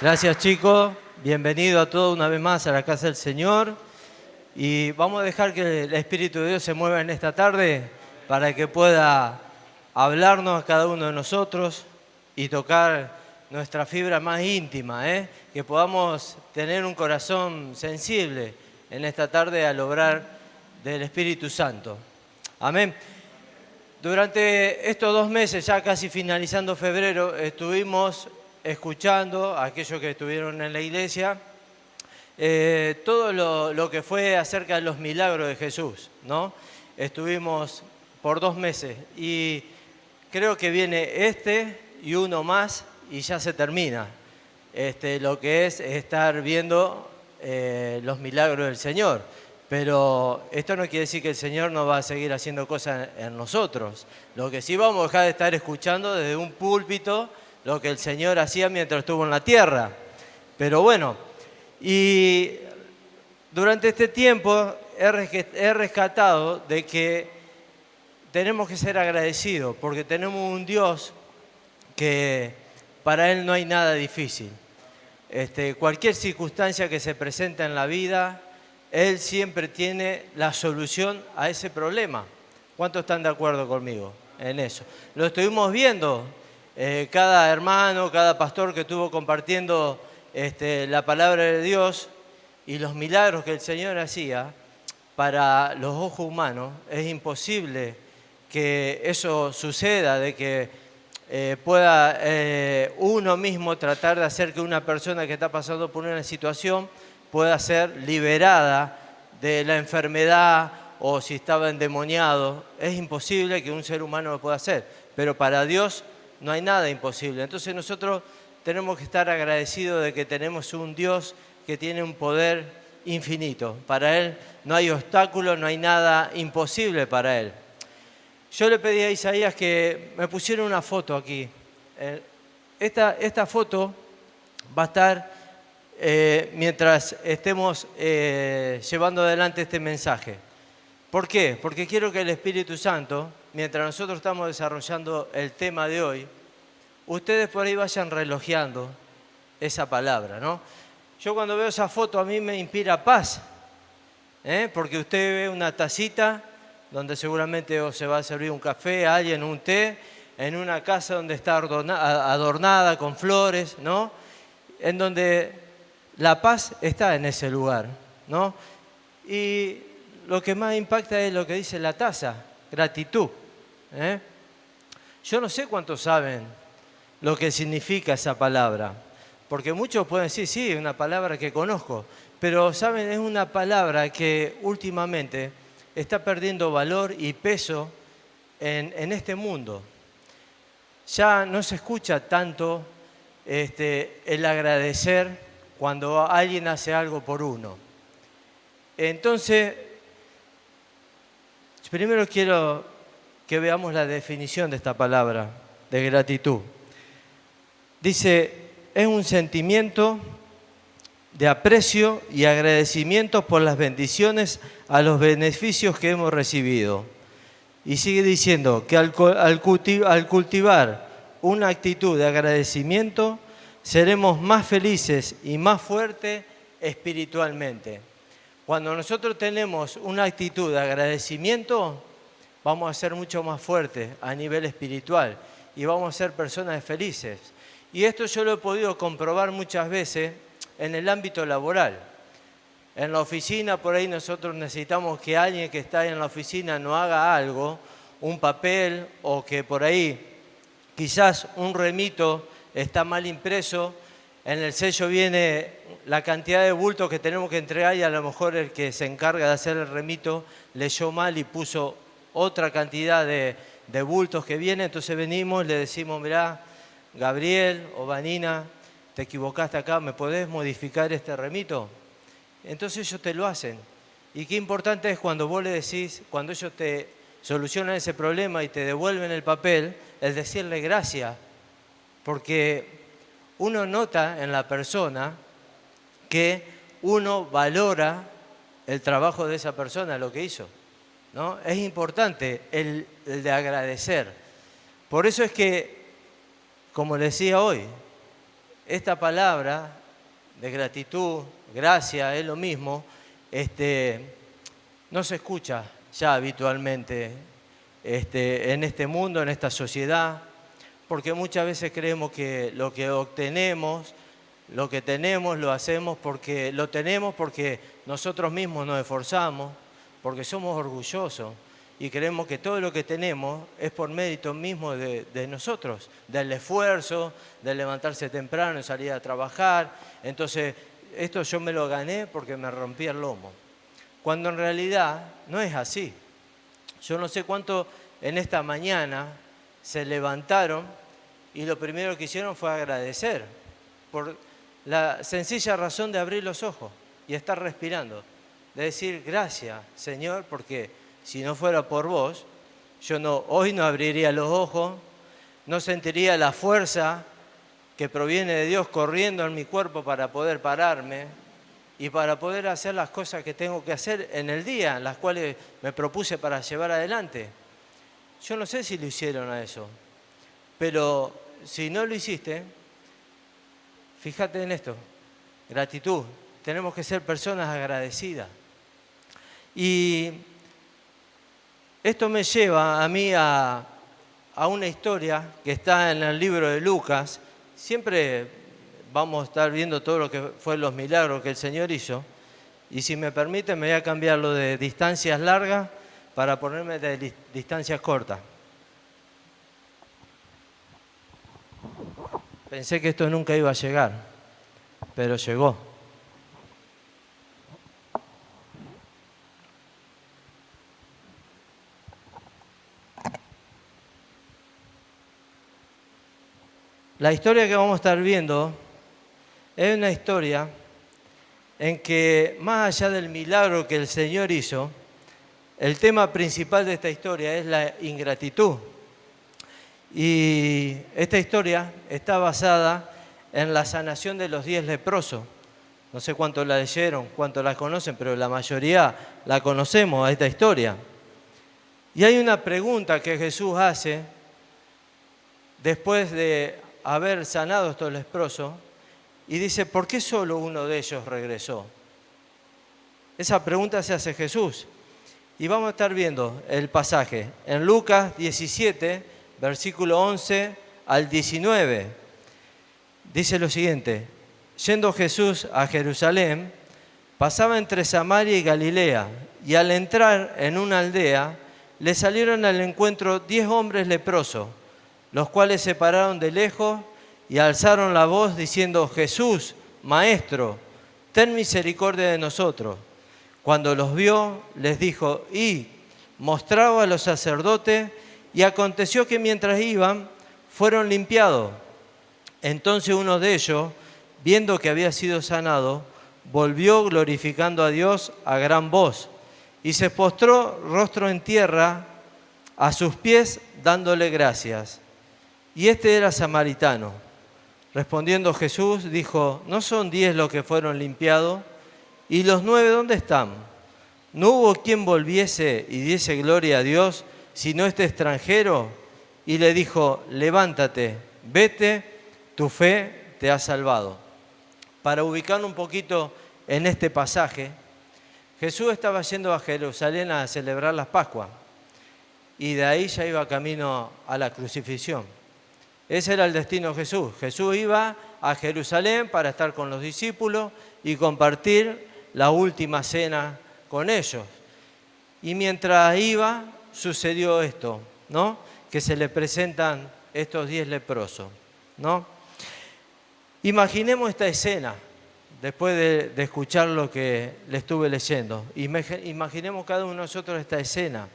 Gracias, chicos. Bienvenido a todos una vez más a la casa del Señor. Y vamos a dejar que el Espíritu de Dios se mueva en esta tarde para que pueda hablarnos a cada uno de nosotros y tocar nuestra fibra más íntima, que podamos tener un corazón sensible en esta tarde al obrar del Espíritu Santo. Amén. Durante estos 2 meses, ya casi finalizando febrero, estuvimos escuchando a aquellos que estuvieron en la iglesia todo lo que fue acerca de los milagros de Jesús, ¿no? Estuvimos por 2 meses y creo que viene este y uno más y ya se termina lo que es estar viendo los milagros del Señor. Pero esto no quiere decir que el Señor no va a seguir haciendo cosas en nosotros. Lo que sí vamos a dejar de estar escuchando desde un púlpito lo que el Señor hacía mientras estuvo en la tierra. Pero bueno, y durante este tiempo he rescatado de que tenemos que ser agradecidos porque tenemos un Dios que para Él no hay nada difícil. Cualquier circunstancia que se presenta en la vida, Él siempre tiene la solución a ese problema. ¿Cuántos están de acuerdo conmigo en eso? Lo estuvimos viendo, cada hermano, cada pastor que estuvo compartiendo la palabra de Dios y los milagros que el Señor hacía para los ojos humanos. Es imposible que eso suceda, de que pueda uno mismo tratar de hacer que una persona que está pasando por una situación pueda ser liberada de la enfermedad o si estaba endemoniado. Es imposible que un ser humano lo pueda hacer, pero para Dios no hay nada imposible. Entonces nosotros tenemos que estar agradecidos de que tenemos un Dios que tiene un poder infinito. Para Él no hay obstáculos, no hay nada imposible para Él. Yo le pedí a Isaías que me pusiera una foto aquí. Esta foto va a estar mientras estemos llevando adelante este mensaje. ¿Por qué? Porque quiero que el Espíritu Santo, mientras nosotros estamos desarrollando el tema de hoy, ustedes por ahí vayan relojeando esa palabra, ¿no? Yo cuando veo esa foto a mí me inspira paz, porque usted ve una tacita donde seguramente o se va a servir un café, alguien un té, en una casa donde está adornada con flores, ¿no? En donde la paz está en ese lugar, ¿no? Y lo que más impacta es lo que dice la taza, gratitud. Yo no sé cuántos saben lo que significa esa palabra, porque muchos pueden decir, sí, es una palabra que conozco, pero saben, es una palabra que últimamente está perdiendo valor y peso en este mundo. Ya no se escucha tanto el agradecer cuando alguien hace algo por uno. Entonces, primero quiero que veamos la definición de esta palabra de gratitud. Dice, es un sentimiento de aprecio y agradecimiento por las bendiciones a los beneficios que hemos recibido. Y sigue diciendo que al cultivar una actitud de agradecimiento, seremos más felices y más fuertes espiritualmente. Cuando nosotros tenemos una actitud de agradecimiento, vamos a ser mucho más fuertes a nivel espiritual y vamos a ser personas felices. Y esto yo lo he podido comprobar muchas veces en el ámbito laboral. En la oficina, por ahí nosotros necesitamos que alguien que está en la oficina no haga algo, un papel, o que por ahí quizás un remito está mal impreso, en el sello viene la cantidad de bultos que tenemos que entregar y a lo mejor el que se encarga de hacer el remito leyó mal y puso otra cantidad de bultos que viene. Entonces venimos, le decimos, mirá, Gabriel o Vanina, te equivocaste acá, ¿me podés modificar este remito? Entonces ellos te lo hacen. Y qué importante es cuando vos le decís, cuando ellos te solucionan ese problema y te devuelven el papel, es decirle gracias. Porque uno nota en la persona que uno valora el trabajo de esa persona, lo que hizo, ¿no? Es importante el de agradecer. Por eso es que, como les decía hoy, esta palabra de gratitud, gracia, es lo mismo, no se escucha ya habitualmente en este mundo, en esta sociedad, porque muchas veces creemos que lo que obtenemos, lo que tenemos, lo hacemos porque lo tenemos porque nosotros mismos nos esforzamos, porque somos orgullosos y creemos que todo lo que tenemos es por mérito mismo de nosotros, del esfuerzo, de levantarse temprano y salir a trabajar. Entonces, esto yo me lo gané porque me rompí el lomo. Cuando en realidad no es así. Yo no sé cuánto en esta mañana se levantaron y lo primero que hicieron fue agradecer por la sencilla razón de abrir los ojos y estar respirando. De decir, gracias, Señor, porque si no fuera por vos, yo hoy no abriría los ojos, no sentiría la fuerza que proviene de Dios corriendo en mi cuerpo para poder pararme y para poder hacer las cosas que tengo que hacer en el día, las cuales me propuse para llevar adelante. Yo no sé si lo hicieron a eso, pero si no lo hiciste, fíjate en esto, gratitud. Tenemos que ser personas agradecidas. Y esto me lleva a mí a una historia que está en el libro de Lucas. Siempre vamos a estar viendo todo lo que fue los milagros que el Señor hizo. Y si me permite, me voy a cambiar lo de distancias largas para ponerme de distancias cortas. Pensé que esto nunca iba a llegar, pero llegó. La historia que vamos a estar viendo es una historia en que, más allá del milagro que el Señor hizo, el tema principal de esta historia es la ingratitud. Y esta historia está basada en la sanación de los 10 leprosos. No sé cuántos la leyeron, cuántos la conocen, pero la mayoría la conocemos a esta historia. Y hay una pregunta que Jesús hace después de haber sanado a estos leprosos y dice, ¿por qué solo uno de ellos regresó? Esa pregunta se hace Jesús. Y vamos a estar viendo el pasaje en Lucas 17, versículo 11 al 19. Dice lo siguiente, yendo Jesús a Jerusalén, pasaba entre Samaria y Galilea, y al entrar en una aldea, le salieron al encuentro 10 hombres leprosos, los cuales se pararon de lejos y alzaron la voz diciendo, Jesús, Maestro, ten misericordia de nosotros. Cuando los vio, les dijo, id, mostraos a los sacerdotes, y aconteció que mientras iban, fueron limpiados. Entonces uno de ellos, viendo que había sido sanado, volvió glorificando a Dios a gran voz, y se postró rostro en tierra a sus pies, dándole gracias. Y este era samaritano. Respondiendo Jesús, dijo, ¿no son 10 los que fueron limpiados? ¿Y los 9 dónde están? ¿No hubo quien volviese y diese gloria a Dios, sino este extranjero? Y le dijo, levántate, vete, tu fe te ha salvado. Para ubicar un poquito en este pasaje, Jesús estaba yendo a Jerusalén a celebrar las Pascuas y de ahí ya iba camino a la crucifixión. Ese era el destino de Jesús. Jesús iba a Jerusalén para estar con los discípulos y compartir la última cena con ellos. Y mientras iba, sucedió esto, ¿no? Que se le presentan estos 10 leprosos, ¿no? Imaginemos esta escena, después de escuchar lo que le estuve leyendo. Imaginemos cada uno de nosotros esta escena.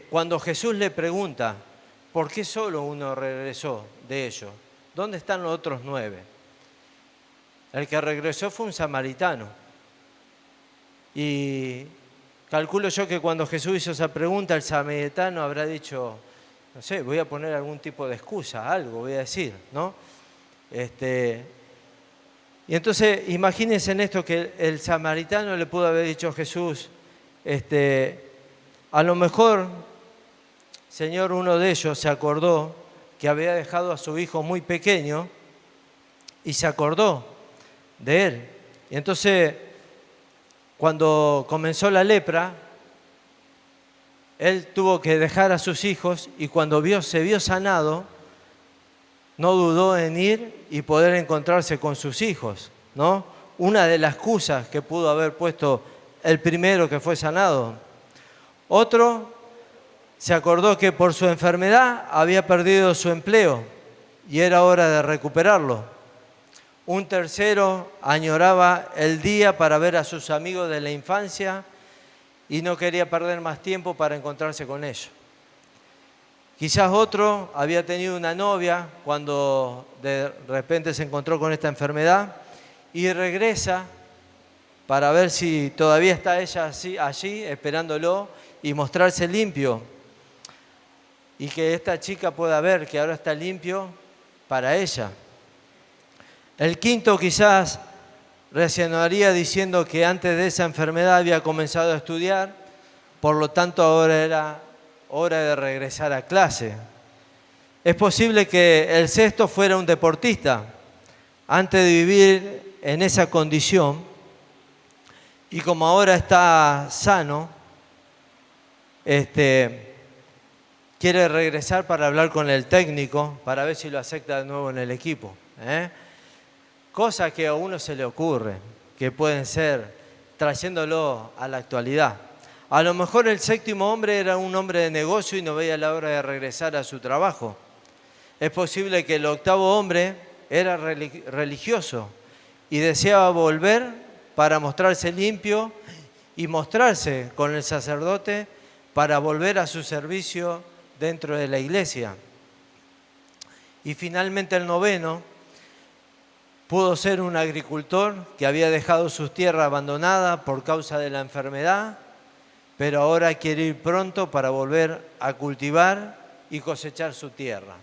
Cuando Jesús le pregunta, ¿por qué solo uno regresó de ellos? ¿Dónde están los otros 9? El que regresó fue un samaritano. Y calculo yo que cuando Jesús hizo esa pregunta, el samaritano habrá dicho, no sé, voy a poner algún tipo de excusa, algo voy a decir, ¿no? Y entonces imagínense en esto que el samaritano le pudo haber dicho a Jesús, a lo mejor, Señor, uno de ellos se acordó que había dejado a su hijo muy pequeño y se acordó de él. Y entonces, cuando comenzó la lepra, él tuvo que dejar a sus hijos y cuando se vio sanado, no dudó en ir y poder encontrarse con sus hijos, ¿no? Una de las excusas que pudo haber puesto el primero que fue sanado. Otro se acordó que por su enfermedad había perdido su empleo y era hora de recuperarlo. Un tercero añoraba el día para ver a sus amigos de la infancia y no quería perder más tiempo para encontrarse con ellos. Quizás otro había tenido una novia cuando de repente se encontró con esta enfermedad y regresa para ver si todavía está ella allí esperándolo y mostrarse limpio. Y que esta chica pueda ver que ahora está limpio para ella. El quinto quizás reaccionaría diciendo que antes de esa enfermedad había comenzado a estudiar, por lo tanto ahora era hora de regresar a clase. Es posible que el sexto fuera un deportista antes de vivir en esa condición y como ahora está sano, quiere regresar para hablar con el técnico para ver si lo acepta de nuevo en el equipo. Cosas que a uno se le ocurre, que pueden ser trayéndolo a la actualidad. A lo mejor el séptimo hombre era un hombre de negocio y no veía la hora de regresar a su trabajo. Es posible que el octavo hombre era religioso y deseaba volver para mostrarse limpio y mostrarse con el sacerdote para volver a su servicio dentro de la iglesia. Y finalmente el noveno pudo ser un agricultor que había dejado sus tierras abandonadas por causa de la enfermedad, pero ahora quiere ir pronto para volver a cultivar y cosechar su tierra.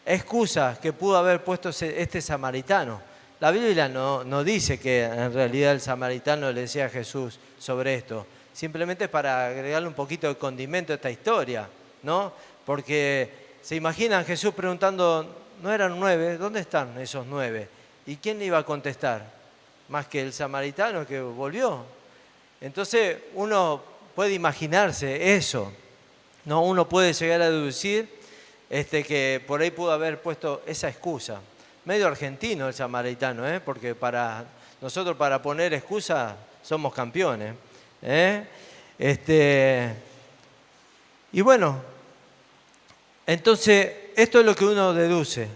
Excusas que pudo haber puesto este samaritano. La Biblia no dice que en realidad el samaritano le decía a Jesús sobre esto. Simplemente para agregarle un poquito de condimento a esta historia, ¿no? Porque se imaginan Jesús preguntando, ¿no eran 9? ¿Dónde están esos 9? ¿Y quién le iba a contestar? Más que el samaritano que volvió. Entonces uno puede imaginarse eso, ¿no? Uno puede llegar a deducir que por ahí pudo haber puesto esa excusa. Medio argentino el samaritano, porque nosotros para poner excusa somos campeones. Y bueno, entonces esto es lo que uno deduce,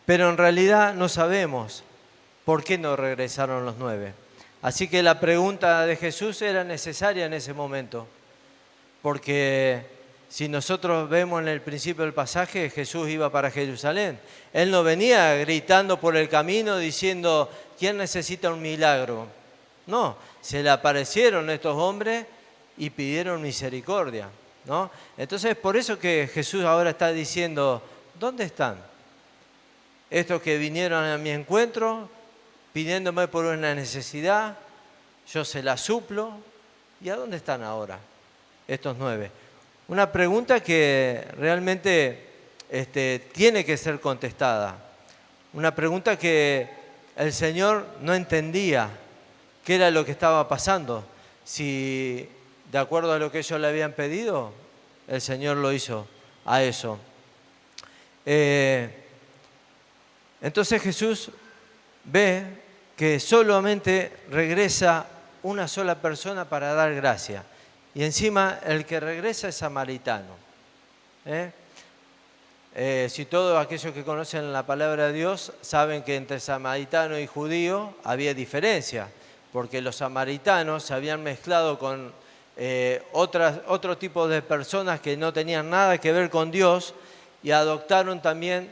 pero en realidad no sabemos por qué no regresaron los 9. Así que la pregunta de Jesús era necesaria en ese momento, porque si nosotros vemos en el principio del pasaje, Jesús iba para Jerusalén. Él no venía gritando por el camino diciendo, ¿quién necesita un milagro? No, se le aparecieron estos hombres y pidieron misericordia, ¿no? Entonces, por eso que Jesús ahora está diciendo, ¿dónde están? Estos que vinieron a mi encuentro, pidiéndome por una necesidad, yo se la suplo. ¿Y a dónde están ahora estos 9? Una pregunta que realmente tiene que ser contestada. Una pregunta que el Señor no entendía qué era lo que estaba pasando. Si de acuerdo a lo que ellos le habían pedido, el Señor lo hizo a eso. Entonces Jesús ve que solamente regresa una sola persona para dar gracia. Y encima el que regresa es samaritano. Si todos aquellos que conocen la palabra de Dios saben que entre samaritano y judío había diferencia, porque los samaritanos se habían mezclado con otro tipo de personas que no tenían nada que ver con Dios y adoptaron también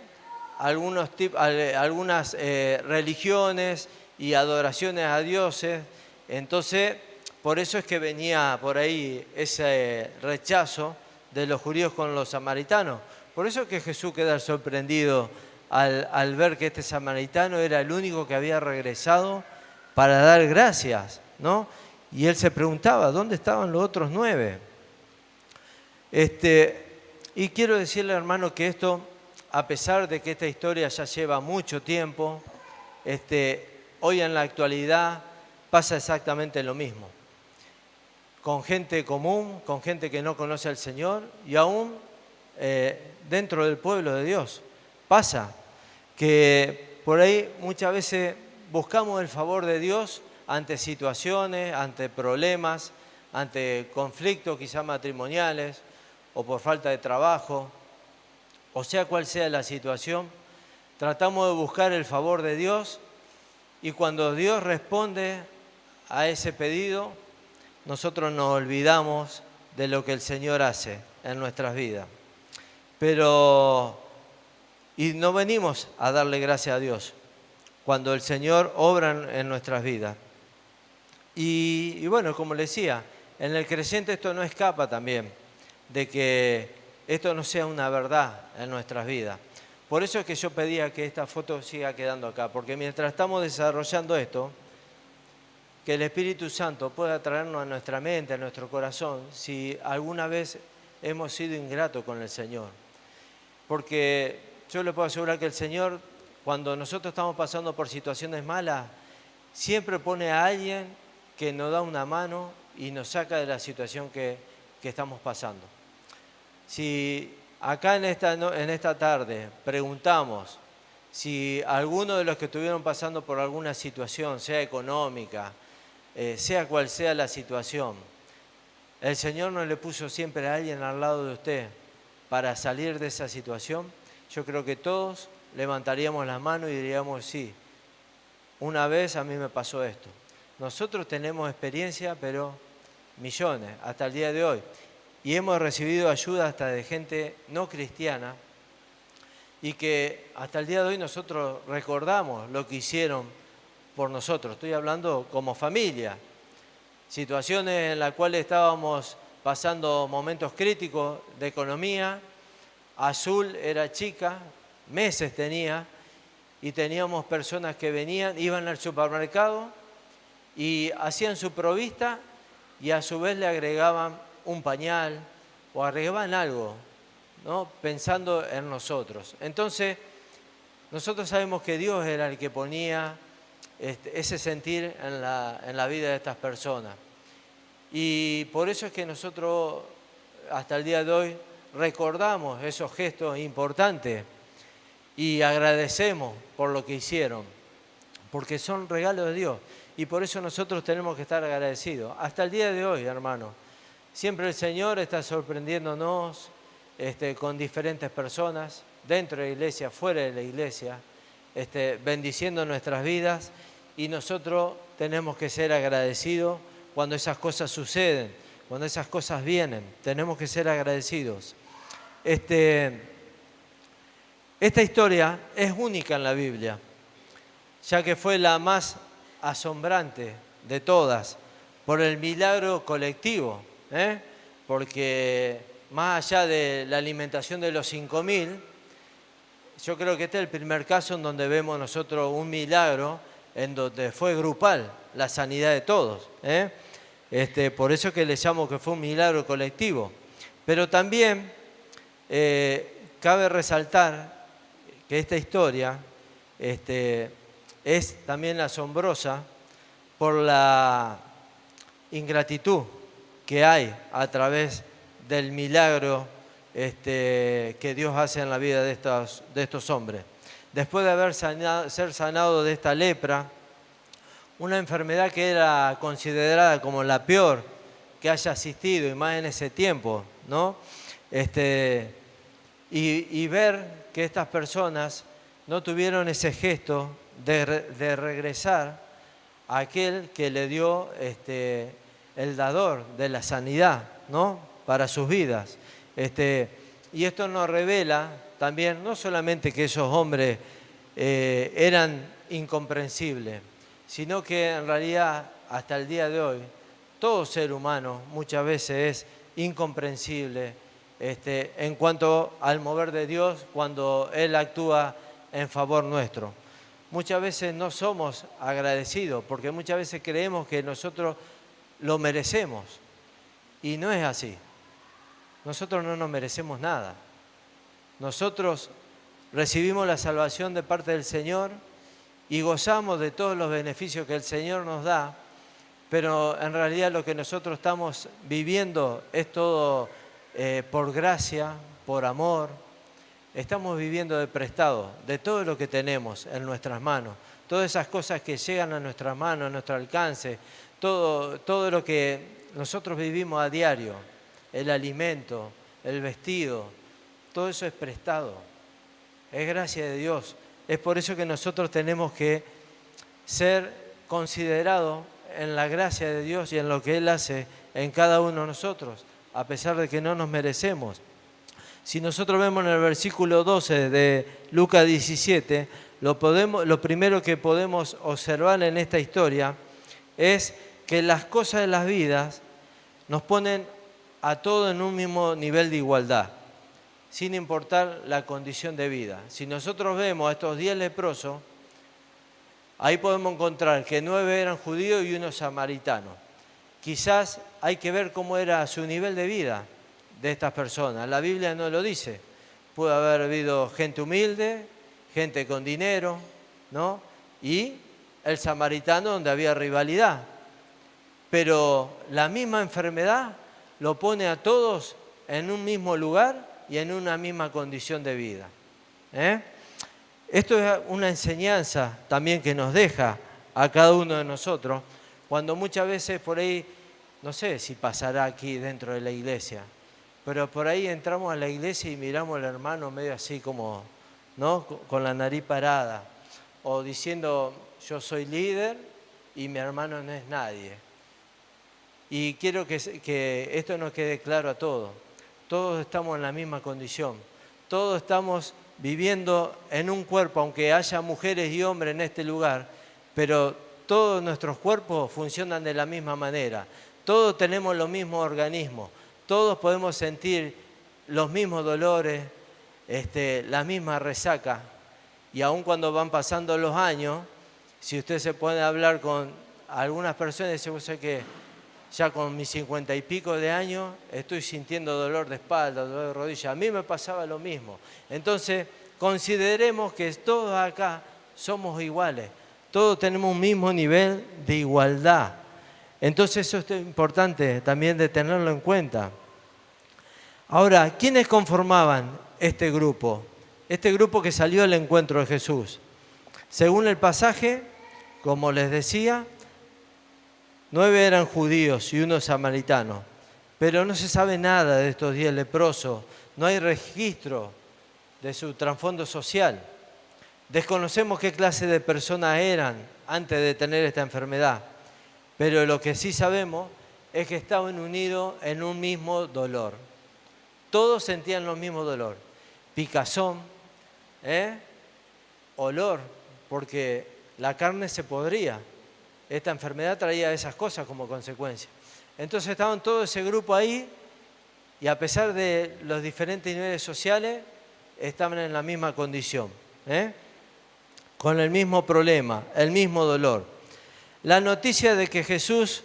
algunas religiones y adoraciones a dioses. Entonces, por eso es que venía por ahí ese rechazo de los judíos con los samaritanos. Por eso es que Jesús queda sorprendido al ver que este samaritano era el único que había regresado para dar gracias, ¿no? Y él se preguntaba, ¿dónde estaban los otros 9? Y quiero decirle, hermano, que esto a pesar de que esta historia ya lleva mucho tiempo, hoy en la actualidad pasa exactamente lo mismo. Con gente común, con gente que no conoce al Señor y aún dentro del pueblo de Dios. Pasa que por ahí muchas veces buscamos el favor de Dios ante situaciones, ante problemas, ante conflictos quizás matrimoniales o por falta de trabajo, o sea cual sea la situación, tratamos de buscar el favor de Dios y cuando Dios responde a ese pedido, nosotros nos olvidamos de lo que el Señor hace en nuestras vidas. Y no venimos a darle gracias a Dios cuando el Señor obra en nuestras vidas. Y bueno, como les decía, en el creyente esto no escapa también de que esto no sea una verdad en nuestras vidas. Por eso es que yo pedía que esta foto siga quedando acá, porque mientras estamos desarrollando esto, que el Espíritu Santo pueda traernos a nuestra mente, a nuestro corazón, si alguna vez hemos sido ingratos con el Señor. Porque yo le puedo asegurar que el Señor, cuando nosotros estamos pasando por situaciones malas, siempre pone a alguien que nos da una mano y nos saca de la situación que estamos pasando. Si acá en esta tarde preguntamos si alguno de los que estuvieron pasando por alguna situación, sea económica, sea cual sea la situación, el Señor no le puso siempre a alguien al lado de usted para salir de esa situación, yo creo que todos levantaríamos las manos y diríamos, sí, una vez a mí me pasó esto. Nosotros tenemos experiencia, pero millones, hasta el día de hoy. Y hemos recibido ayuda hasta de gente no cristiana y que hasta el día de hoy nosotros recordamos lo que hicieron por nosotros. Estoy hablando como familia. Situaciones en las cuales estábamos pasando momentos críticos de economía. Azul era chica, meses tenía, y teníamos personas que venían, iban al supermercado y hacían su provista y a su vez le agregaban un pañal o agregaban algo, ¿no? Pensando en nosotros. Entonces, nosotros sabemos que Dios era el que ponía ese sentir en la vida de estas personas. Y por eso es que nosotros, hasta el día de hoy, recordamos esos gestos importantes y agradecemos por lo que hicieron, porque son regalos de Dios. Y por eso nosotros tenemos que estar agradecidos. Hasta el día de hoy, hermano. Siempre el Señor está sorprendiéndonos con diferentes personas, dentro de la iglesia, fuera de la iglesia, bendiciendo nuestras vidas. Y nosotros tenemos que ser agradecidos cuando esas cosas suceden, cuando esas cosas vienen. Tenemos que ser agradecidos. Esta historia es única en la Biblia, ya que fue la más asombrante de todas, por el milagro colectivo, porque más allá de la alimentación de los 5.000, yo creo que este es el primer caso en donde vemos nosotros un milagro, en donde fue grupal la sanidad de todos. Por eso es que le llamo que fue un milagro colectivo. Pero también cabe resaltar que esta historia es también asombrosa por la ingratitud que hay a través del milagro que Dios hace en la vida de estos hombres. Después de ser sanado de esta lepra, una enfermedad que era considerada como la peor que haya asistido, y más en ese tiempo, ¿no? Y ver que estas personas no tuvieron ese gesto de regresar a aquel que le dio el dador de la sanidad, ¿no? Para sus vidas. Y esto nos revela también, no solamente que esos hombres eran incomprensibles, sino que en realidad hasta el día de hoy todo ser humano muchas veces es incomprensible en cuanto al mover de Dios cuando Él actúa en favor nuestro. Muchas veces no somos agradecidos porque muchas veces creemos que nosotros lo merecemos y no es así. Nosotros no nos merecemos nada. Nosotros recibimos la salvación de parte del Señor y gozamos de todos los beneficios que el Señor nos da, pero en realidad lo que nosotros estamos viviendo es todo por gracia, por amor. Estamos viviendo de prestado, de todo lo que tenemos en nuestras manos, todas esas cosas que llegan a nuestras manos, a nuestro alcance, todo lo que nosotros vivimos a diario, el alimento, el vestido, todo eso es prestado, es gracia de Dios. Es por eso que nosotros tenemos que ser considerados en la gracia de Dios y en lo que Él hace en cada uno de nosotros, a pesar de que no nos merecemos. Si nosotros vemos en el versículo 12 de Lucas 17, lo primero que podemos observar en esta historia es que las cosas de las vidas nos ponen a todos en un mismo nivel de igualdad, sin importar la condición de vida. Si nosotros vemos a estos 10 leprosos, ahí podemos encontrar que 9 eran judíos y 1 samaritano. Quizás hay que ver cómo era su nivel de vida de estas personas. La Biblia no lo dice. Puede haber habido gente humilde, gente con dinero, ¿no? Y el samaritano donde había rivalidad. Pero la misma enfermedad lo pone a todos en un mismo lugar y en una misma condición de vida. Esto es una enseñanza también que nos deja a cada uno de nosotros, cuando muchas veces por ahí, no sé si pasará aquí dentro de la iglesia, pero por ahí entramos a la iglesia y miramos al hermano medio así como, ¿no? Con la nariz parada, o diciendo yo soy líder y mi hermano no es nadie. Y quiero que esto nos quede claro a todos. Todos estamos en la misma condición. Todos estamos viviendo en un cuerpo, aunque haya mujeres y hombres en este lugar, pero todos nuestros cuerpos funcionan de la misma manera. Todos tenemos los mismos organismos. Todos podemos sentir los mismos dolores, la misma resaca. Y aun cuando van pasando los años, si usted se pone a hablar con algunas personas, dice, vos sabés que ya con mis 50 y pico de años estoy sintiendo dolor de espalda, dolor de rodilla. A mí me pasaba lo mismo. Entonces, consideremos que todos acá somos iguales. Todos tenemos un mismo nivel de igualdad. Entonces eso es importante también de tenerlo en cuenta. Ahora, ¿quiénes conformaban este grupo? Este grupo que salió al encuentro de Jesús. Según el pasaje, como les decía, 9 eran judíos y 1 samaritano. Pero no se sabe nada de estos 10 leprosos. No hay registro de su trasfondo social. Desconocemos qué clase de personas eran antes de tener esta enfermedad. Pero lo que sí sabemos es que estaban unidos en un mismo dolor. Todos sentían los mismos dolor. Picazón, olor, porque la carne se podría. Esta enfermedad traía esas cosas como consecuencia. Entonces estaban todo ese grupo ahí y a pesar de los diferentes niveles sociales, estaban en la misma condición, con el mismo problema, el mismo dolor. La noticia de que Jesús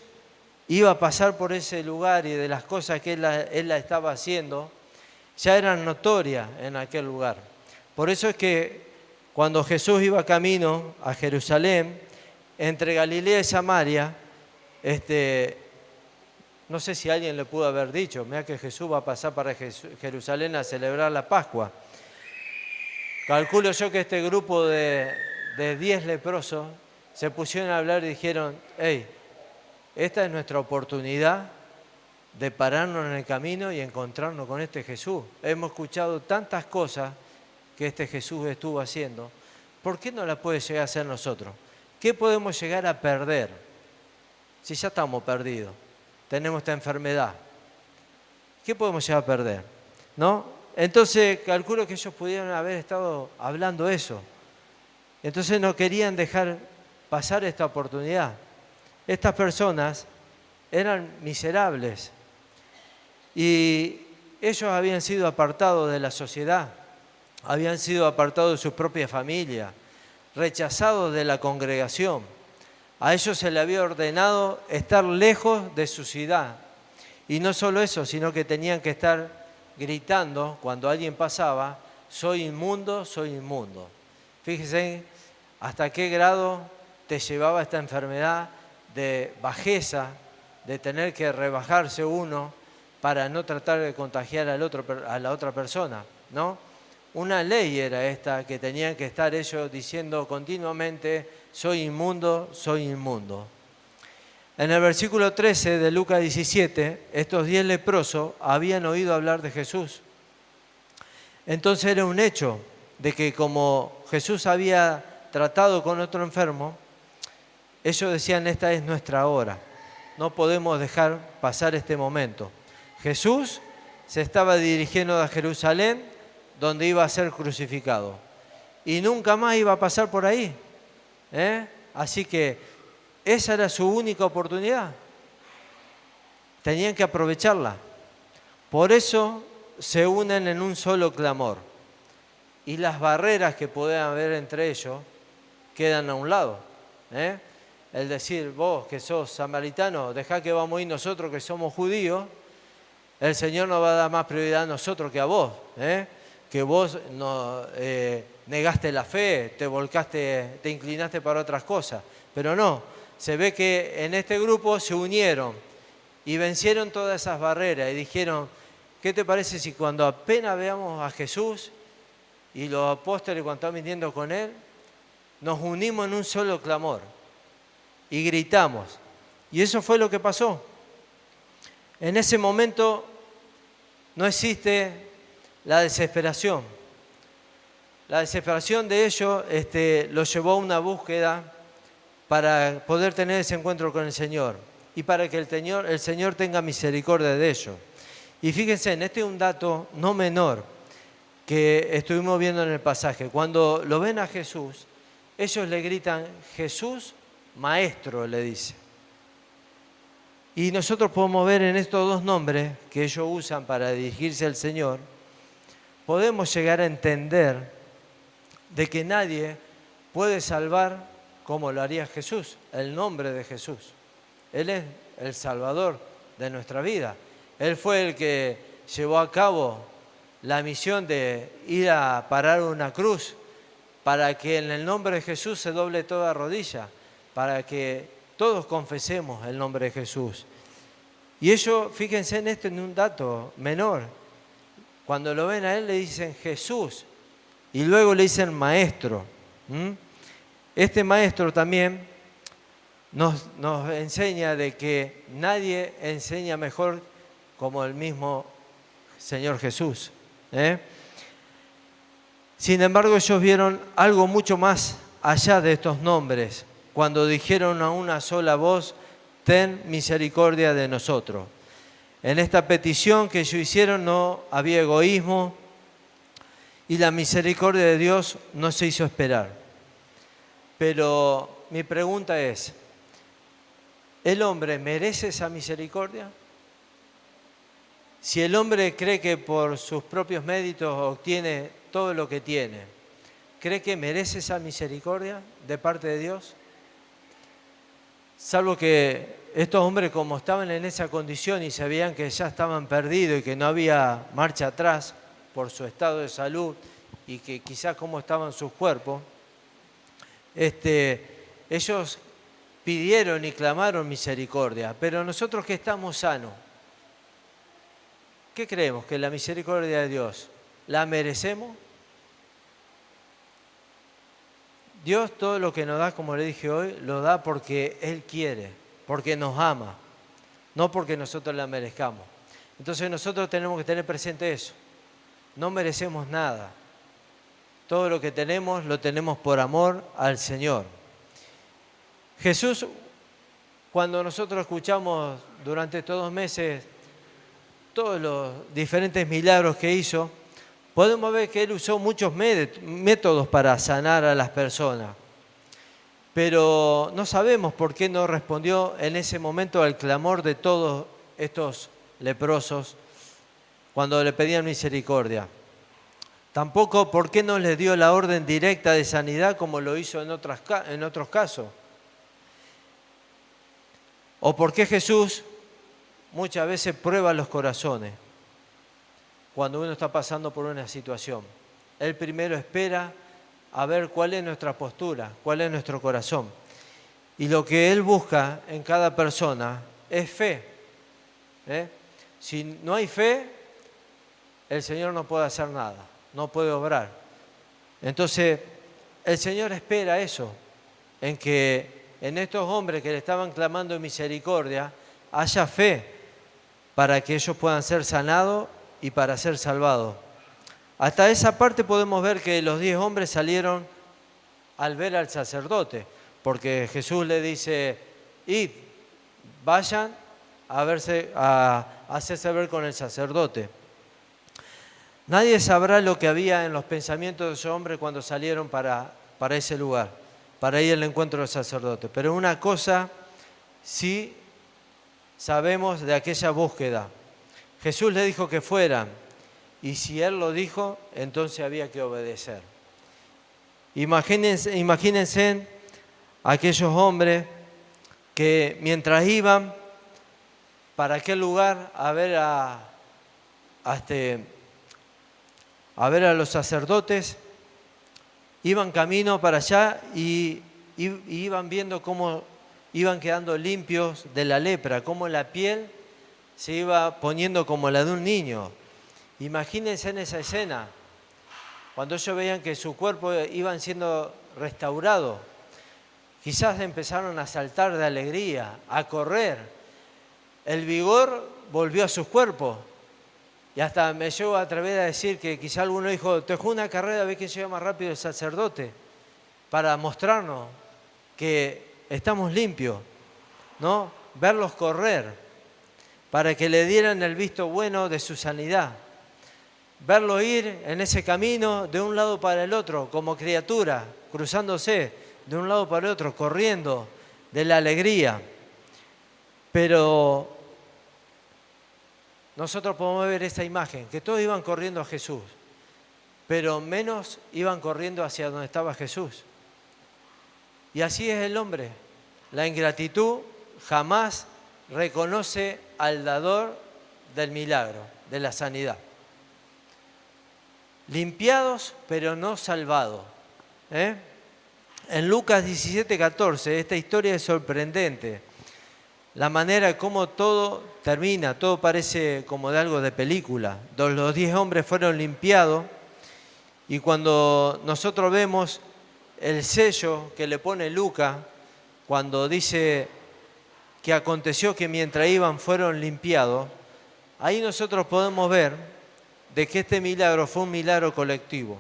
iba a pasar por ese lugar y de las cosas que él la estaba haciendo, ya eran notorias en aquel lugar. Por eso es que cuando Jesús iba camino a Jerusalén, entre Galilea y Samaria, no sé si alguien le pudo haber dicho, mira que Jesús va a pasar para Jerusalén a celebrar la Pascua. Calculo yo que este grupo de 10 leprosos se pusieron a hablar y dijeron, hey, esta es nuestra oportunidad de pararnos en el camino y encontrarnos con este Jesús. Hemos escuchado tantas cosas que este Jesús estuvo haciendo. ¿Por qué no las puede llegar a hacer nosotros? ¿Qué podemos llegar a perder? Si ya estamos perdidos, tenemos esta enfermedad. ¿Qué podemos llegar a perder? ¿No? Entonces, calculo que ellos pudieron haber estado hablando eso. Entonces no querían dejar pasar esta oportunidad. Estas personas eran miserables y ellos habían sido apartados de la sociedad, habían sido apartados de su propia familia, rechazados de la congregación. A ellos se les había ordenado estar lejos de su ciudad. Y no solo eso, sino que tenían que estar gritando cuando alguien pasaba, soy inmundo, soy inmundo. Fíjense hasta qué grado te llevaba esta enfermedad de bajeza, de tener que rebajarse uno para no tratar de contagiar a la otra persona, ¿no? Una ley era esta que tenían que estar ellos diciendo continuamente, soy inmundo, soy inmundo. En el versículo 13 de Lucas 17, estos 10 leprosos habían oído hablar de Jesús. Entonces era un hecho de que como Jesús había tratado con otro enfermo, ellos decían, esta es nuestra hora, no podemos dejar pasar este momento. Jesús se estaba dirigiendo a Jerusalén, donde iba a ser crucificado. Y nunca más iba a pasar por ahí. Así que esa era su única oportunidad. Tenían que aprovecharla. Por eso se unen en un solo clamor. Y las barreras que pueden haber entre ellos quedan a un lado. El decir, vos que sos samaritano, dejá que vamos a ir nosotros que somos judíos, el Señor nos va a dar más prioridad a nosotros que a vos. Que vos no, negaste la fe, te volcaste, te inclinaste para otras cosas. Pero no, se ve que en este grupo se unieron y vencieron todas esas barreras y dijeron, ¿qué te parece si cuando apenas veamos a Jesús y los apóstoles cuando están viniendo con Él, nos unimos en un solo clamor y gritamos? Y eso fue lo que pasó. En ese momento no existe la desesperación. La desesperación de ellos los llevó a una búsqueda para poder tener ese encuentro con el Señor y para que el Señor tenga misericordia de ellos. Y fíjense, este es un dato no menor que estuvimos viendo en el pasaje. Cuando lo ven a Jesús, ellos le gritan, Jesús, Maestro, le dice. Y nosotros podemos ver en estos dos nombres que ellos usan para dirigirse al Señor, podemos llegar a entender de que nadie puede salvar como lo haría Jesús, el nombre de Jesús. Él es el Salvador de nuestra vida. Él fue el que llevó a cabo la misión de ir a parar una cruz para que en el nombre de Jesús se doble toda rodilla, para que todos confesemos el nombre de Jesús. Y ellos, fíjense en un dato menor. Cuando lo ven a Él le dicen Jesús y luego le dicen Maestro. Este Maestro también nos enseña de que nadie enseña mejor como el mismo Señor Jesús. Sin embargo, ellos vieron algo mucho más allá de estos nombres cuando dijeron a una sola voz, ten misericordia de nosotros. En esta petición que ellos hicieron no había egoísmo y la misericordia de Dios no se hizo esperar. Pero mi pregunta es, ¿el hombre merece esa misericordia? Si el hombre cree que por sus propios méritos obtiene todo lo que tiene, ¿cree que merece esa misericordia de parte de Dios? Salvo que estos hombres, como estaban en esa condición y sabían que ya estaban perdidos y que no había marcha atrás por su estado de salud y que quizás cómo estaban sus cuerpos, ellos pidieron y clamaron misericordia. Pero nosotros que estamos sanos, ¿qué creemos? ¿Que la misericordia de Dios la merecemos? Dios todo lo que nos da, como le dije hoy, lo da porque Él quiere, porque nos ama, no porque nosotros la merezcamos. Entonces nosotros tenemos que tener presente eso. No merecemos nada. Todo lo que tenemos lo tenemos por amor al Señor. Jesús, cuando nosotros escuchamos durante todos los meses todos los diferentes milagros que hizo, podemos ver que Él usó muchos métodos para sanar a las personas. Pero no sabemos por qué no respondió en ese momento al clamor de todos estos leprosos cuando le pedían misericordia. Tampoco por qué no les dio la orden directa de sanidad como lo hizo en otros casos. O por qué Jesús muchas veces prueba los corazones cuando uno está pasando por una situación. Él primero espera a ver cuál es nuestra postura, cuál es nuestro corazón. Y lo que Él busca en cada persona es fe. Si no hay fe, el Señor no puede hacer nada, no puede obrar. Entonces, el Señor espera eso, en que en estos hombres que le estaban clamando misericordia, haya fe para que ellos puedan ser sanados y para ser salvados. Hasta esa parte podemos ver que los 10 hombres salieron al ver al sacerdote, porque Jesús le dice, id, vayan a hacerse ver con el sacerdote. Nadie sabrá lo que había en los pensamientos de esos hombres cuando salieron para ese lugar, para ir al encuentro del sacerdote. Pero una cosa sí sabemos de aquella búsqueda. Jesús le dijo que fueran, y si Él lo dijo, entonces había que obedecer. Imagínense aquellos hombres que mientras iban para aquel lugar a ver a los sacerdotes, iban camino para allá y iban viendo cómo iban quedando limpios de la lepra, cómo la piel se iba poniendo como la de un niño. Imagínense en esa escena, cuando ellos veían que su cuerpo iban siendo restaurados, quizás empezaron a saltar de alegría, a correr. El vigor volvió a sus cuerpos. Y hasta me llevo a atrever a decir que quizá alguno dijo, te juego una carrera a ver quién llega más rápido el sacerdote, para mostrarnos que estamos limpios, ¿no? Verlos correr, para que le dieran el visto bueno de su sanidad. Verlos ir en ese camino de un lado para el otro, como criatura, cruzándose de un lado para el otro, corriendo de la alegría. Pero nosotros podemos ver esa imagen, que todos iban corriendo a Jesús, pero menos iban corriendo hacia donde estaba Jesús. Y así es el hombre. La ingratitud jamás reconoce al dador del milagro, de la sanidad. Limpiados, pero no salvados. En Lucas 17:14, esta historia es sorprendente. La manera como todo termina, todo parece como de algo de película. Los 10 hombres fueron limpiados y cuando nosotros vemos el sello que le pone Lucas, cuando dice que aconteció que mientras iban fueron limpiados, ahí nosotros podemos ver de que este milagro fue un milagro colectivo.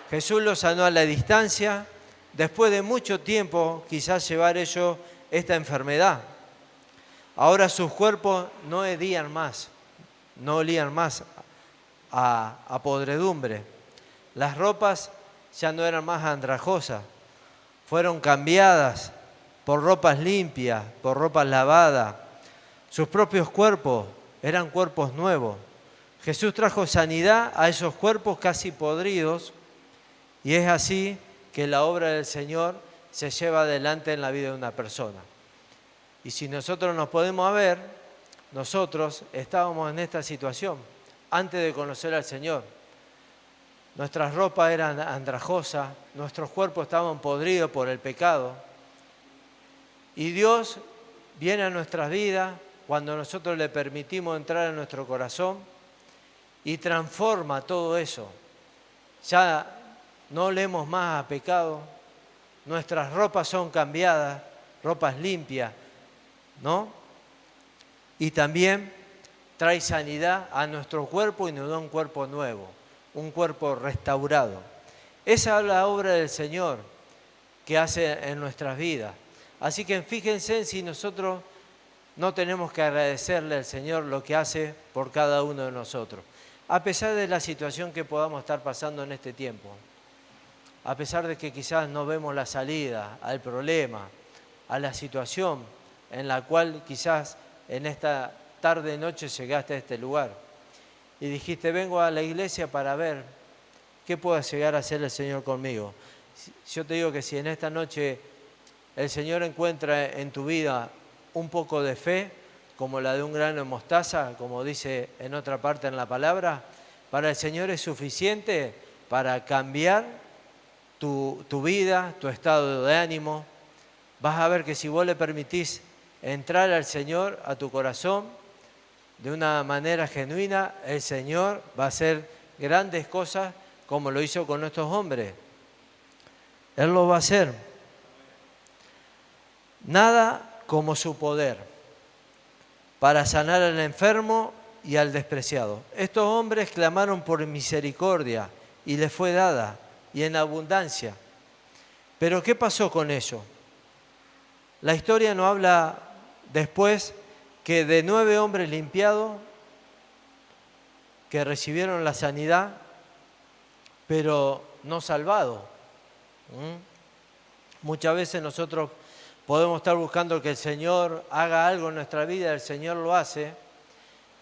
Jesús los sanó a la distancia, después de mucho tiempo quizás llevar ellos esta enfermedad. Ahora sus cuerpos no hedían más, no olían más a podredumbre. Las ropas ya no eran más andrajosas, fueron cambiadas por ropas limpias, por ropas lavadas. Sus propios cuerpos eran cuerpos nuevos. Jesús trajo sanidad a esos cuerpos casi podridos y es así que la obra del Señor se lleva adelante en la vida de una persona. Y si nosotros nos podemos ver, nosotros estábamos en esta situación antes de conocer al Señor. Nuestras ropas eran andrajosas, nuestros cuerpos estaban podridos por el pecado. Y Dios viene a nuestras vidas cuando nosotros le permitimos entrar en nuestro corazón y transforma todo eso. Ya no olemos más a pecado, nuestras ropas son cambiadas, ropas limpias, ¿no? Y también trae sanidad a nuestro cuerpo y nos da un cuerpo nuevo, un cuerpo restaurado. Esa es la obra del Señor que hace en nuestras vidas. Así que fíjense si nosotros no tenemos que agradecerle al Señor lo que hace por cada uno de nosotros. A pesar de la situación que podamos estar pasando en este tiempo, a pesar de que quizás no vemos la salida al problema, a la situación en la cual quizás en esta tarde noche llegaste a este lugar y dijiste, vengo a la iglesia para ver qué puede llegar a hacer el Señor conmigo. Yo te digo que si en esta noche el Señor encuentra en tu vida un poco de fe, como la de un grano de mostaza, como dice en otra parte en la palabra, para el Señor es suficiente para cambiar tu vida, tu estado de ánimo. Vas a ver que si vos le permitís entrar al Señor a tu corazón de una manera genuina, el Señor va a hacer grandes cosas como lo hizo con estos hombres. Él lo va a hacer. Nada como su poder para sanar al enfermo y al despreciado. Estos hombres clamaron por misericordia y les fue dada, y en abundancia. Pero ¿qué pasó con eso? La historia nos habla después que de 9 hombres limpiados que recibieron la sanidad, pero no salvados. Muchas veces nosotros podemos estar buscando que el Señor haga algo en nuestra vida, el Señor lo hace,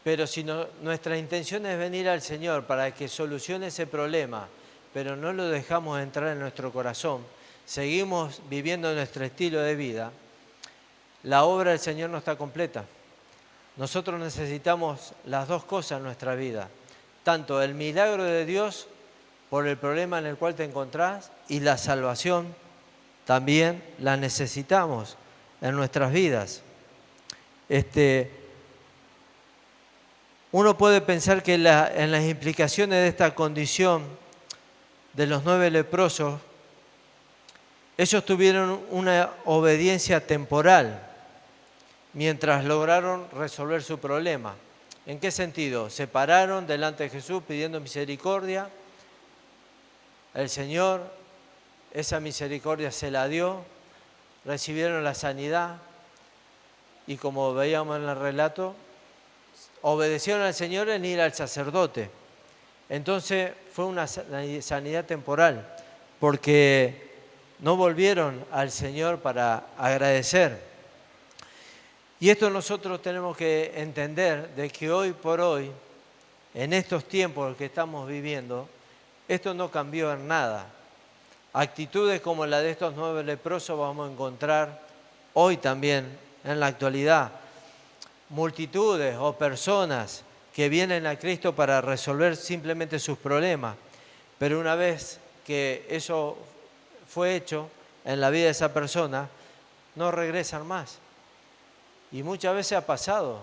pero si nuestra intención es venir al Señor para que solucione ese problema, pero no lo dejamos entrar en nuestro corazón, seguimos viviendo nuestro estilo de vida, la obra del Señor no está completa. Nosotros necesitamos las dos cosas en nuestra vida, tanto el milagro de Dios por el problema en el cual te encontrás y la salvación también la necesitamos en nuestras vidas. Uno puede pensar que en las implicaciones de esta condición de los 9 leprosos, ellos tuvieron una obediencia temporal mientras lograron resolver su problema. ¿En qué sentido? Se pararon delante de Jesús pidiendo misericordia. El Señor esa misericordia se la dio, recibieron la sanidad y, como veíamos en el relato, obedecieron al Señor en ir al sacerdote. Entonces fue una sanidad temporal, porque no volvieron al Señor para agradecer. Y esto nosotros tenemos que entender, de que hoy por hoy, en estos tiempos que estamos viviendo, esto no cambió en nada. Actitudes como la de estos 9 leprosos vamos a encontrar hoy también, en la actualidad. Multitudes o personas que vienen a Cristo para resolver simplemente sus problemas, pero una vez que eso fue hecho en la vida de esa persona, no regresan más. Y muchas veces ha pasado,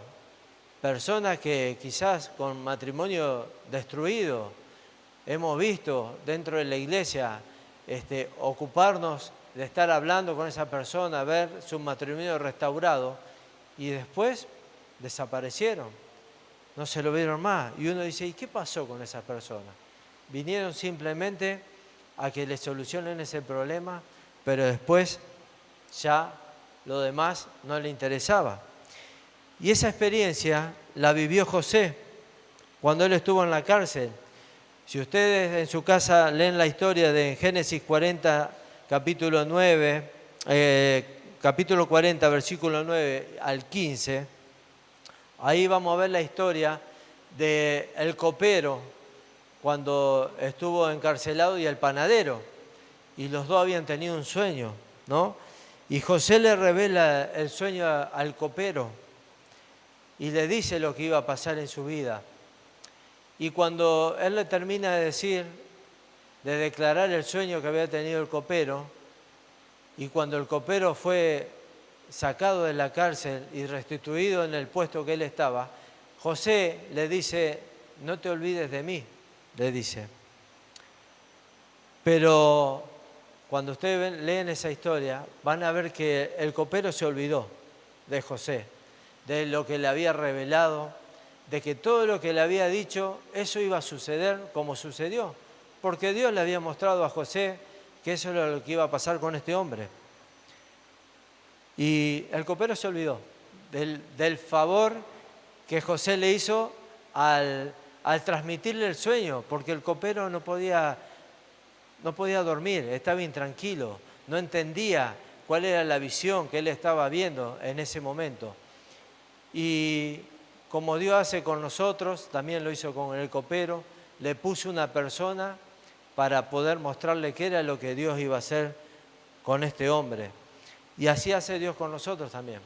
personas que quizás con matrimonio destruido, hemos visto dentro de la iglesia ocuparnos de estar hablando con esa persona, ver su matrimonio restaurado, y después desaparecieron, no se lo vieron más. Y uno dice, ¿y qué pasó con esa persona? Vinieron simplemente a que le solucionen ese problema, pero después ya lo demás no le interesaba. Y esa experiencia la vivió José cuando él estuvo en la cárcel. Si ustedes en su casa leen la historia de Génesis 40, capítulo 40, versículo 9 al 15, ahí vamos a ver la historia del copero cuando estuvo encarcelado y el panadero. Y los dos habían tenido un sueño, ¿no? Y José le revela el sueño al copero y le dice lo que iba a pasar en su vida. Y cuando él le termina de decir, de declarar el sueño que había tenido el copero, y cuando el copero fue sacado de la cárcel y restituido en el puesto que él estaba, José le dice, no te olvides de mí, le dice. Pero cuando ustedes leen esa historia, van a ver que el copero se olvidó de José, de lo que le había revelado, de que todo lo que le había dicho, eso iba a suceder como sucedió, porque Dios le había mostrado a José que eso era lo que iba a pasar con este hombre. Y el copero se olvidó del favor que José le hizo al transmitirle el sueño, porque el copero no podía dormir, estaba intranquilo, no entendía cuál era la visión que él estaba viendo en ese momento. Y como Dios hace con nosotros, también lo hizo con el copero, le puso una persona para poder mostrarle qué era lo que Dios iba a hacer con este hombre. Y así hace Dios con nosotros también.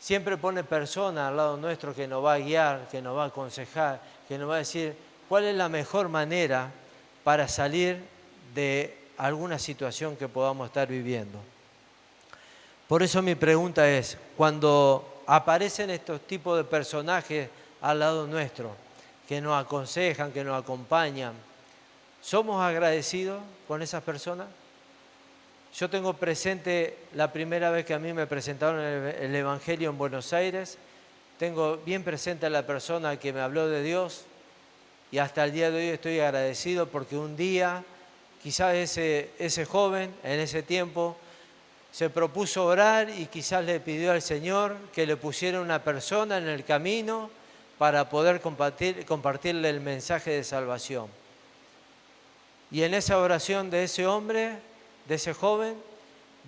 Siempre pone personas al lado nuestro que nos va a guiar, que nos va a aconsejar, que nos va a decir cuál es la mejor manera para salir de alguna situación que podamos estar viviendo. Por eso mi pregunta es, cuando aparecen estos tipos de personajes al lado nuestro, que nos aconsejan, que nos acompañan, ¿somos agradecidos con esas personas? Yo tengo presente la primera vez que a mí me presentaron el Evangelio en Buenos Aires, tengo bien presente a la persona que me habló de Dios y hasta el día de hoy estoy agradecido porque un día, quizás ese joven en ese tiempo se propuso orar y quizás le pidió al Señor que le pusiera una persona en el camino para poder compartirle el mensaje de salvación. Y en esa oración de ese hombre, de ese joven,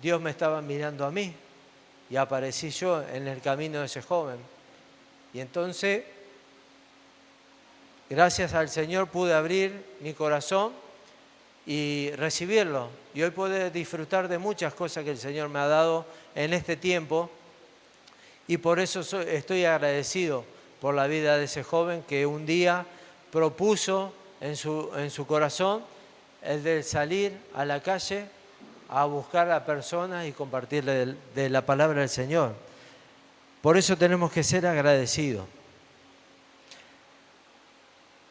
Dios me estaba mirando a mí y aparecí yo en el camino de ese joven. Y entonces, gracias al Señor pude abrir mi corazón y recibirlo. Y hoy puedo disfrutar de muchas cosas que el Señor me ha dado en este tiempo y por eso estoy agradecido por la vida de ese joven que un día propuso en su corazón el de salir a la calle a buscar a personas y compartirle de la palabra del Señor. Por eso tenemos que ser agradecidos.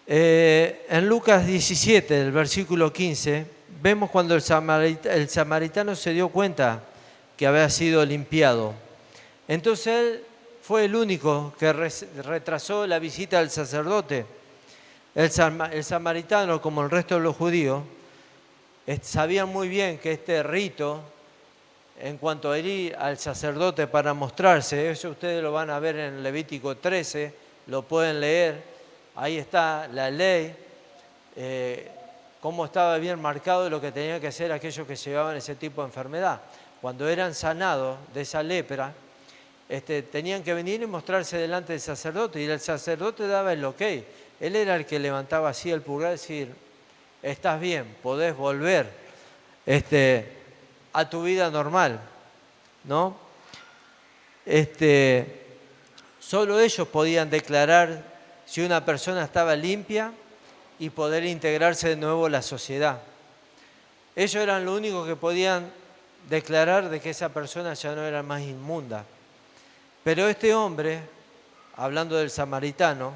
En Lucas 17, el versículo 15, vemos cuando el samaritano se dio cuenta que había sido limpiado. Entonces él fue el único que retrasó la visita al sacerdote. El samaritano, como el resto de los judíos, sabían muy bien que este rito, en cuanto a ir al sacerdote para mostrarse, eso ustedes lo van a ver en Levítico 13, lo pueden leer, ahí está la ley, cómo estaba bien marcado lo que tenían que hacer aquellos que llevaban ese tipo de enfermedad. Cuando eran sanados de esa lepra, tenían que venir y mostrarse delante del sacerdote, y el sacerdote daba el ok. Él era el que levantaba así el pulgar y decir, estás bien, podés volver a tu vida normal, ¿no? Solo ellos podían declarar si una persona estaba limpia y poder integrarse de nuevo a la sociedad. Ellos eran los únicos que podían declarar de que esa persona ya no era más inmunda. Pero este hombre, hablando del samaritano,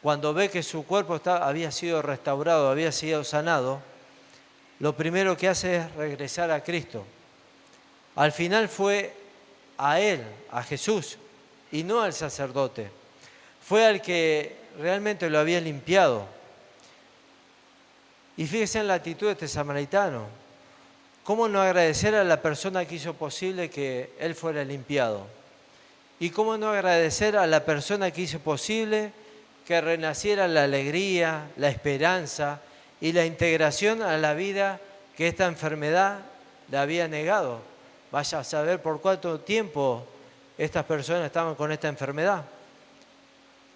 cuando ve que su cuerpo había sido restaurado, había sido sanado, lo primero que hace es regresar a Cristo. Al final fue a Él, a Jesús, y no al sacerdote. Fue al que realmente lo había limpiado. Y fíjense en la actitud de este samaritano. ¿Cómo no agradecer a la persona que hizo posible que él fuera limpiado? ¿Y cómo no agradecer a la persona que hizo posible que renaciera la alegría, la esperanza y la integración a la vida que esta enfermedad le había negado? Vaya a saber por cuánto tiempo estas personas estaban con esta enfermedad.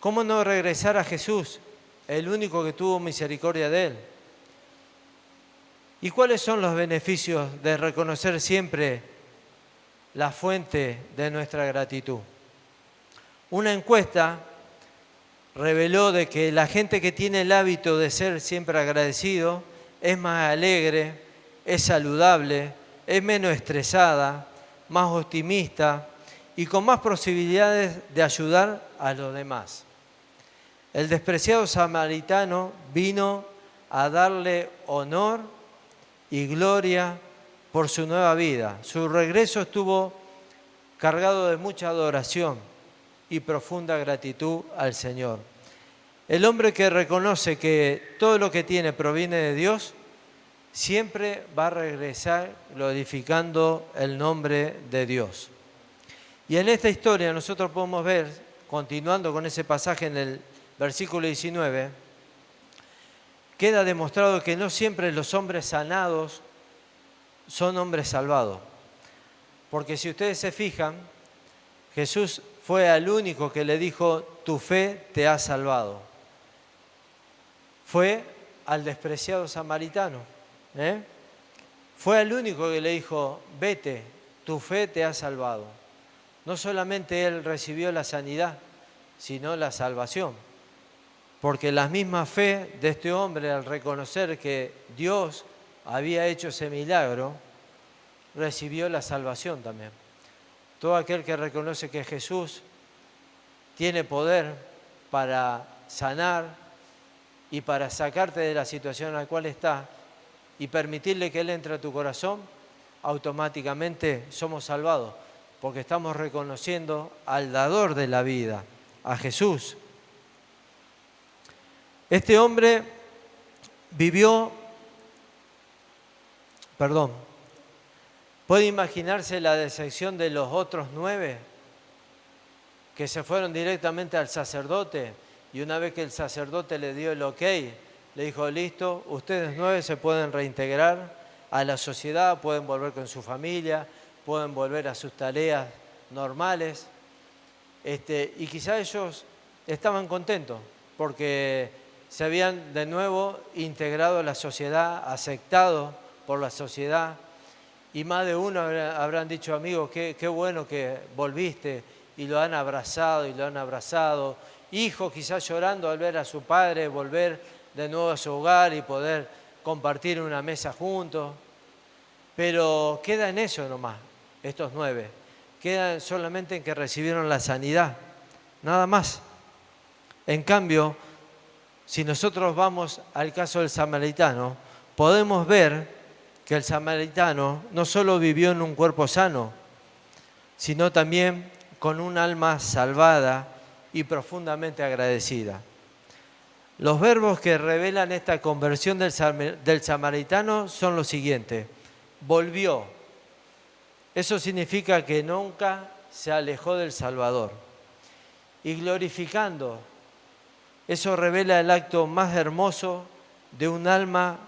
¿Cómo no regresar a Jesús, el único que tuvo misericordia de él? ¿Y cuáles son los beneficios de reconocer siempre la fuente de nuestra gratitud? Una encuesta reveló de que la gente que tiene el hábito de ser siempre agradecido es más alegre, es saludable, es menos estresada, más optimista y con más posibilidades de ayudar a los demás. El despreciado samaritano vino a darle honor y gloria por su nueva vida. Su regreso estuvo cargado de mucha adoración y profunda gratitud al Señor. El hombre que reconoce que todo lo que tiene proviene de Dios, siempre va a regresar glorificando el nombre de Dios. Y en esta historia nosotros podemos ver, continuando con ese pasaje en el versículo 19, queda demostrado que no siempre los hombres sanados son hombres salvados. Porque si ustedes se fijan, Jesús fue al único que le dijo, tu fe te ha salvado. Fue al despreciado samaritano. Fue al único que le dijo, vete, tu fe te ha salvado. No solamente él recibió la sanidad, sino la salvación. porque la misma fe de este hombre, al reconocer que Dios había hecho ese milagro, recibió la salvación también. Todo aquel que reconoce que Jesús tiene poder para sanar y para sacarte de la situación en la cual estás y permitirle que Él entre a tu corazón, automáticamente somos salvados, porque estamos reconociendo al dador de la vida, a Jesús. Este hombre ¿puede imaginarse la decepción de los otros 9 que se fueron directamente al sacerdote? Y una vez que el sacerdote le dio el ok, le dijo, listo, ustedes 9 se pueden reintegrar a la sociedad, pueden volver con su familia, pueden volver a sus tareas normales. Y quizá ellos estaban contentos porque se habían de nuevo integrado a la sociedad, aceptado por la sociedad. Y más de uno habrán dicho, amigos, qué bueno que volviste, y lo han abrazado y lo han abrazado. Hijos quizás llorando al ver a su padre volver de nuevo a su hogar y poder compartir una mesa juntos. Pero queda en eso nomás, estos 9. Quedan solamente en que recibieron la sanidad, nada más. En cambio, si nosotros vamos al caso del samaritano, podemos ver que el samaritano no solo vivió en un cuerpo sano, sino también con un alma salvada y profundamente agradecida. Los verbos que revelan esta conversión del samaritano son los siguientes. Volvió. Eso significa que nunca se alejó del Salvador. Y glorificando. Eso revela el acto más hermoso de un alma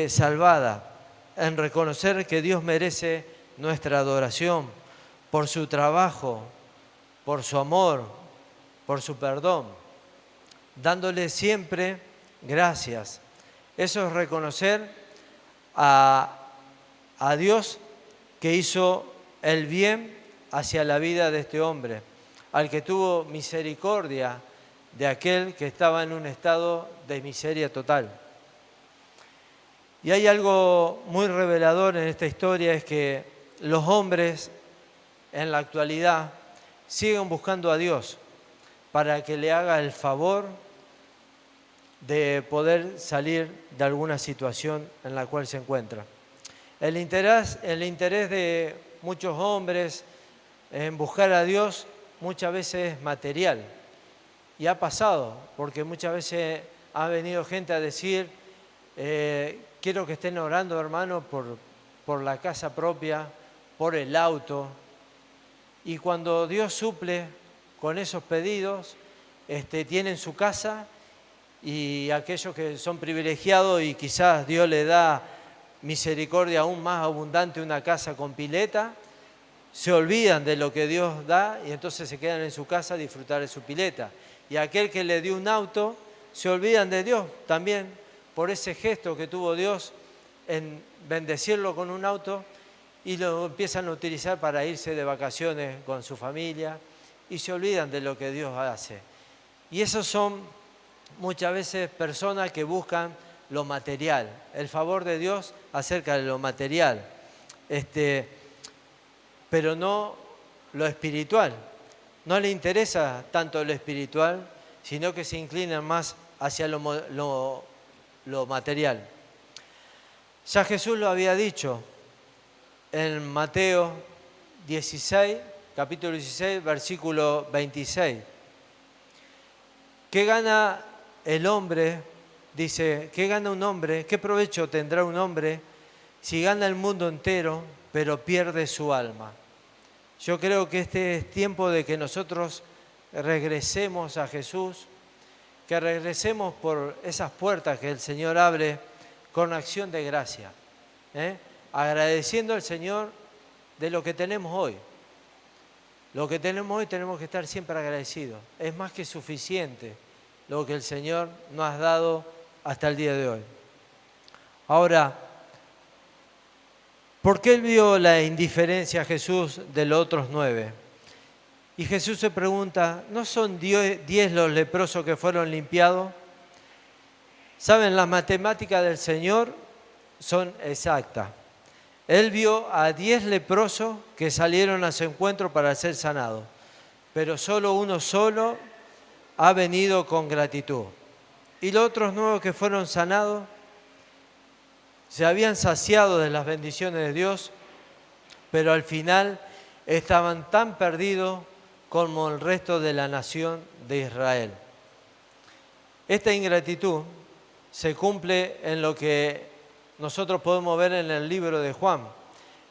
salvada, en reconocer que Dios merece nuestra adoración por su trabajo, por su amor, por su perdón, dándole siempre gracias. Eso es reconocer a Dios que hizo el bien hacia la vida de este hombre, al que tuvo misericordia de aquel que estaba en un estado de miseria total. Y hay algo muy revelador en esta historia, es que los hombres en la actualidad siguen buscando a Dios para que le haga el favor de poder salir de alguna situación en la cual se encuentra. El interés de muchos hombres en buscar a Dios muchas veces es material. Y ha pasado, porque muchas veces ha venido gente a decir, quiero que estén orando, hermano, por la casa propia, por el auto. Y cuando Dios suple con esos pedidos, tienen su casa, y aquellos que son privilegiados y quizás Dios le da misericordia aún más abundante, una casa con pileta, se olvidan de lo que Dios da y entonces se quedan en su casa a disfrutar de su pileta. Y aquel que le dio un auto, se olvidan de Dios también por ese gesto que tuvo Dios en bendecirlo con un auto, y lo empiezan a utilizar para irse de vacaciones con su familia y se olvidan de lo que Dios hace. Y esos son muchas veces personas que buscan lo material, el favor de Dios acerca de lo material, pero no lo espiritual. No le interesa tanto lo espiritual, sino que se inclinan más hacia lo material. Ya Jesús lo había dicho en Mateo 16, capítulo 16, versículo 26. ¿Qué gana el hombre? Dice, ¿qué gana un hombre? ¿Qué provecho tendrá un hombre si gana el mundo entero, pero pierde su alma? Yo creo que este es tiempo de que nosotros regresemos a Jesús, que regresemos por esas puertas que el Señor abre con acción de gracia, agradeciendo al Señor de lo que tenemos hoy. Lo que tenemos hoy tenemos que estar siempre agradecidos. Es más que suficiente lo que el Señor nos ha dado hasta el día de hoy. Ahora, ¿por qué él vio la indiferencia a Jesús de los otros 9? Y Jesús se pregunta, ¿no son 10 los leprosos que fueron limpiados? ¿Saben? Las matemáticas del Señor son exactas. Él vio a 10 leprosos que salieron a su encuentro para ser sanados, pero solo uno solo ha venido con gratitud. Y los otros 9 que fueron sanados se habían saciado de las bendiciones de Dios, pero al final estaban tan perdidos como el resto de la nación de Israel. Esta ingratitud se cumple en lo que nosotros podemos ver en el libro de Juan,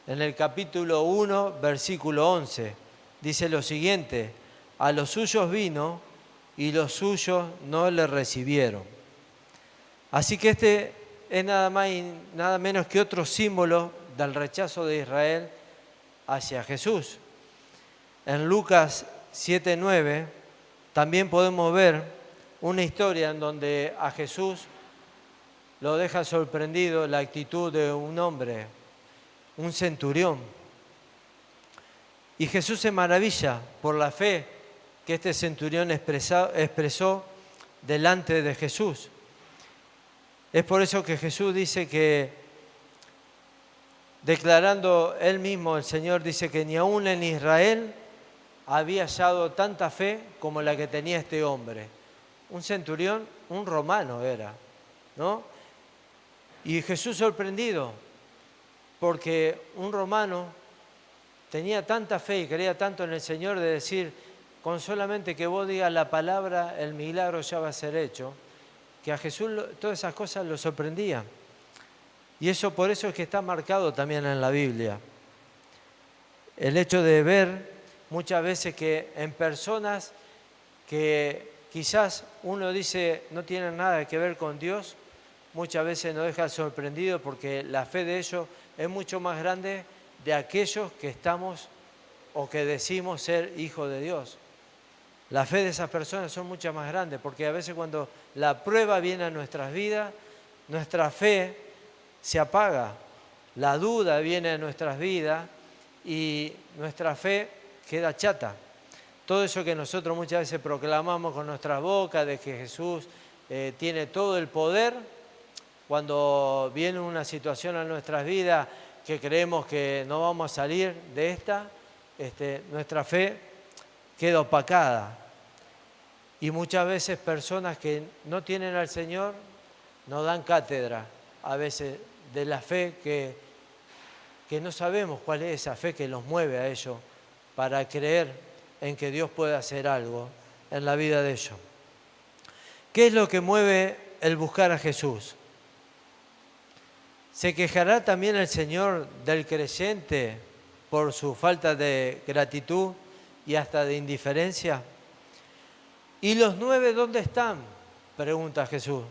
en el capítulo 1, versículo 11. Dice lo siguiente: a los suyos vino y los suyos no le recibieron. Así que este es nada más y nada menos que otro símbolo del rechazo de Israel hacia Jesús. En Lucas 7:9 también podemos ver una historia en donde a Jesús lo deja sorprendido la actitud de un hombre, un centurión. Y Jesús se maravilla por la fe que este centurión expresó delante de Jesús. Es por eso que Jesús dice que, declarando él mismo, el Señor dice que ni aún en Israel había hallado tanta fe como la que tenía este hombre. Un centurión, un romano era, ¿no? Y Jesús sorprendido, porque un romano tenía tanta fe y creía tanto en el Señor de decir, con solamente que vos digas la palabra, el milagro ya va a ser hecho, que a Jesús todas esas cosas lo sorprendían. Y eso por eso es que está marcado también en la Biblia. El hecho de ver muchas veces que en personas que quizás uno dice no tienen nada que ver con Dios, muchas veces nos deja sorprendido porque la fe de ellos es mucho más grande de aquellos que estamos o que decimos ser hijos de Dios. La fe de esas personas son mucho más grandes porque a veces cuando la prueba viene a nuestras vidas, nuestra fe se apaga, la duda viene a nuestras vidas y nuestra fe queda chata. Todo eso que nosotros muchas veces proclamamos con nuestras bocas de que Jesús tiene todo el poder, cuando viene una situación a nuestras vidas que creemos que no vamos a salir de esta, nuestra fe queda opacada. Y muchas veces personas que no tienen al Señor nos dan cátedra a veces de la fe que no sabemos cuál es esa fe que los mueve a ellos para creer en que Dios puede hacer algo en la vida de ellos. ¿Qué es lo que mueve el buscar a Jesús? ¿Se quejará también el Señor del creyente por su falta de gratitud y hasta de indiferencia? ¿Y los 9 dónde están?, pregunta Jesús.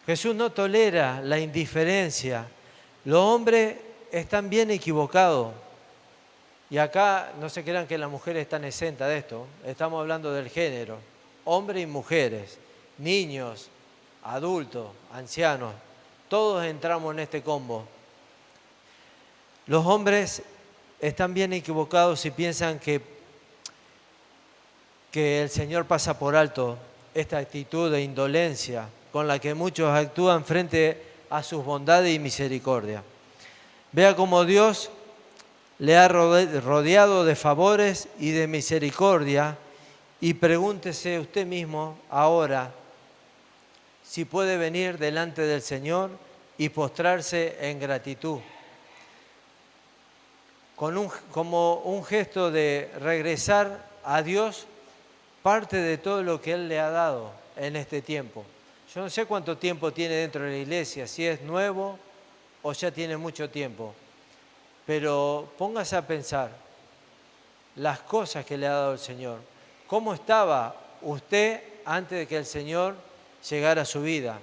Jesús no tolera la indiferencia. Los hombres están bien equivocados. Y acá no se crean que las mujeres están exentas de esto. Estamos hablando del género. Hombres y mujeres, niños, adultos, ancianos. Todos entramos en este combo. Los hombres están bien equivocados si piensan que el Señor pasa por alto esta actitud de indolencia con la que muchos actúan frente a sus bondades y misericordia. Vea cómo Dios le ha rodeado de favores y de misericordia y pregúntese usted mismo ahora si puede venir delante del Señor y postrarse en gratitud, como un gesto de regresar a Dios parte de todo lo que Él le ha dado en este tiempo. Yo no sé cuánto tiempo tiene dentro de la iglesia, si es nuevo o ya tiene mucho tiempo, pero póngase a pensar las cosas que le ha dado el Señor. ¿Cómo estaba usted antes de que el Señor llegara a su vida?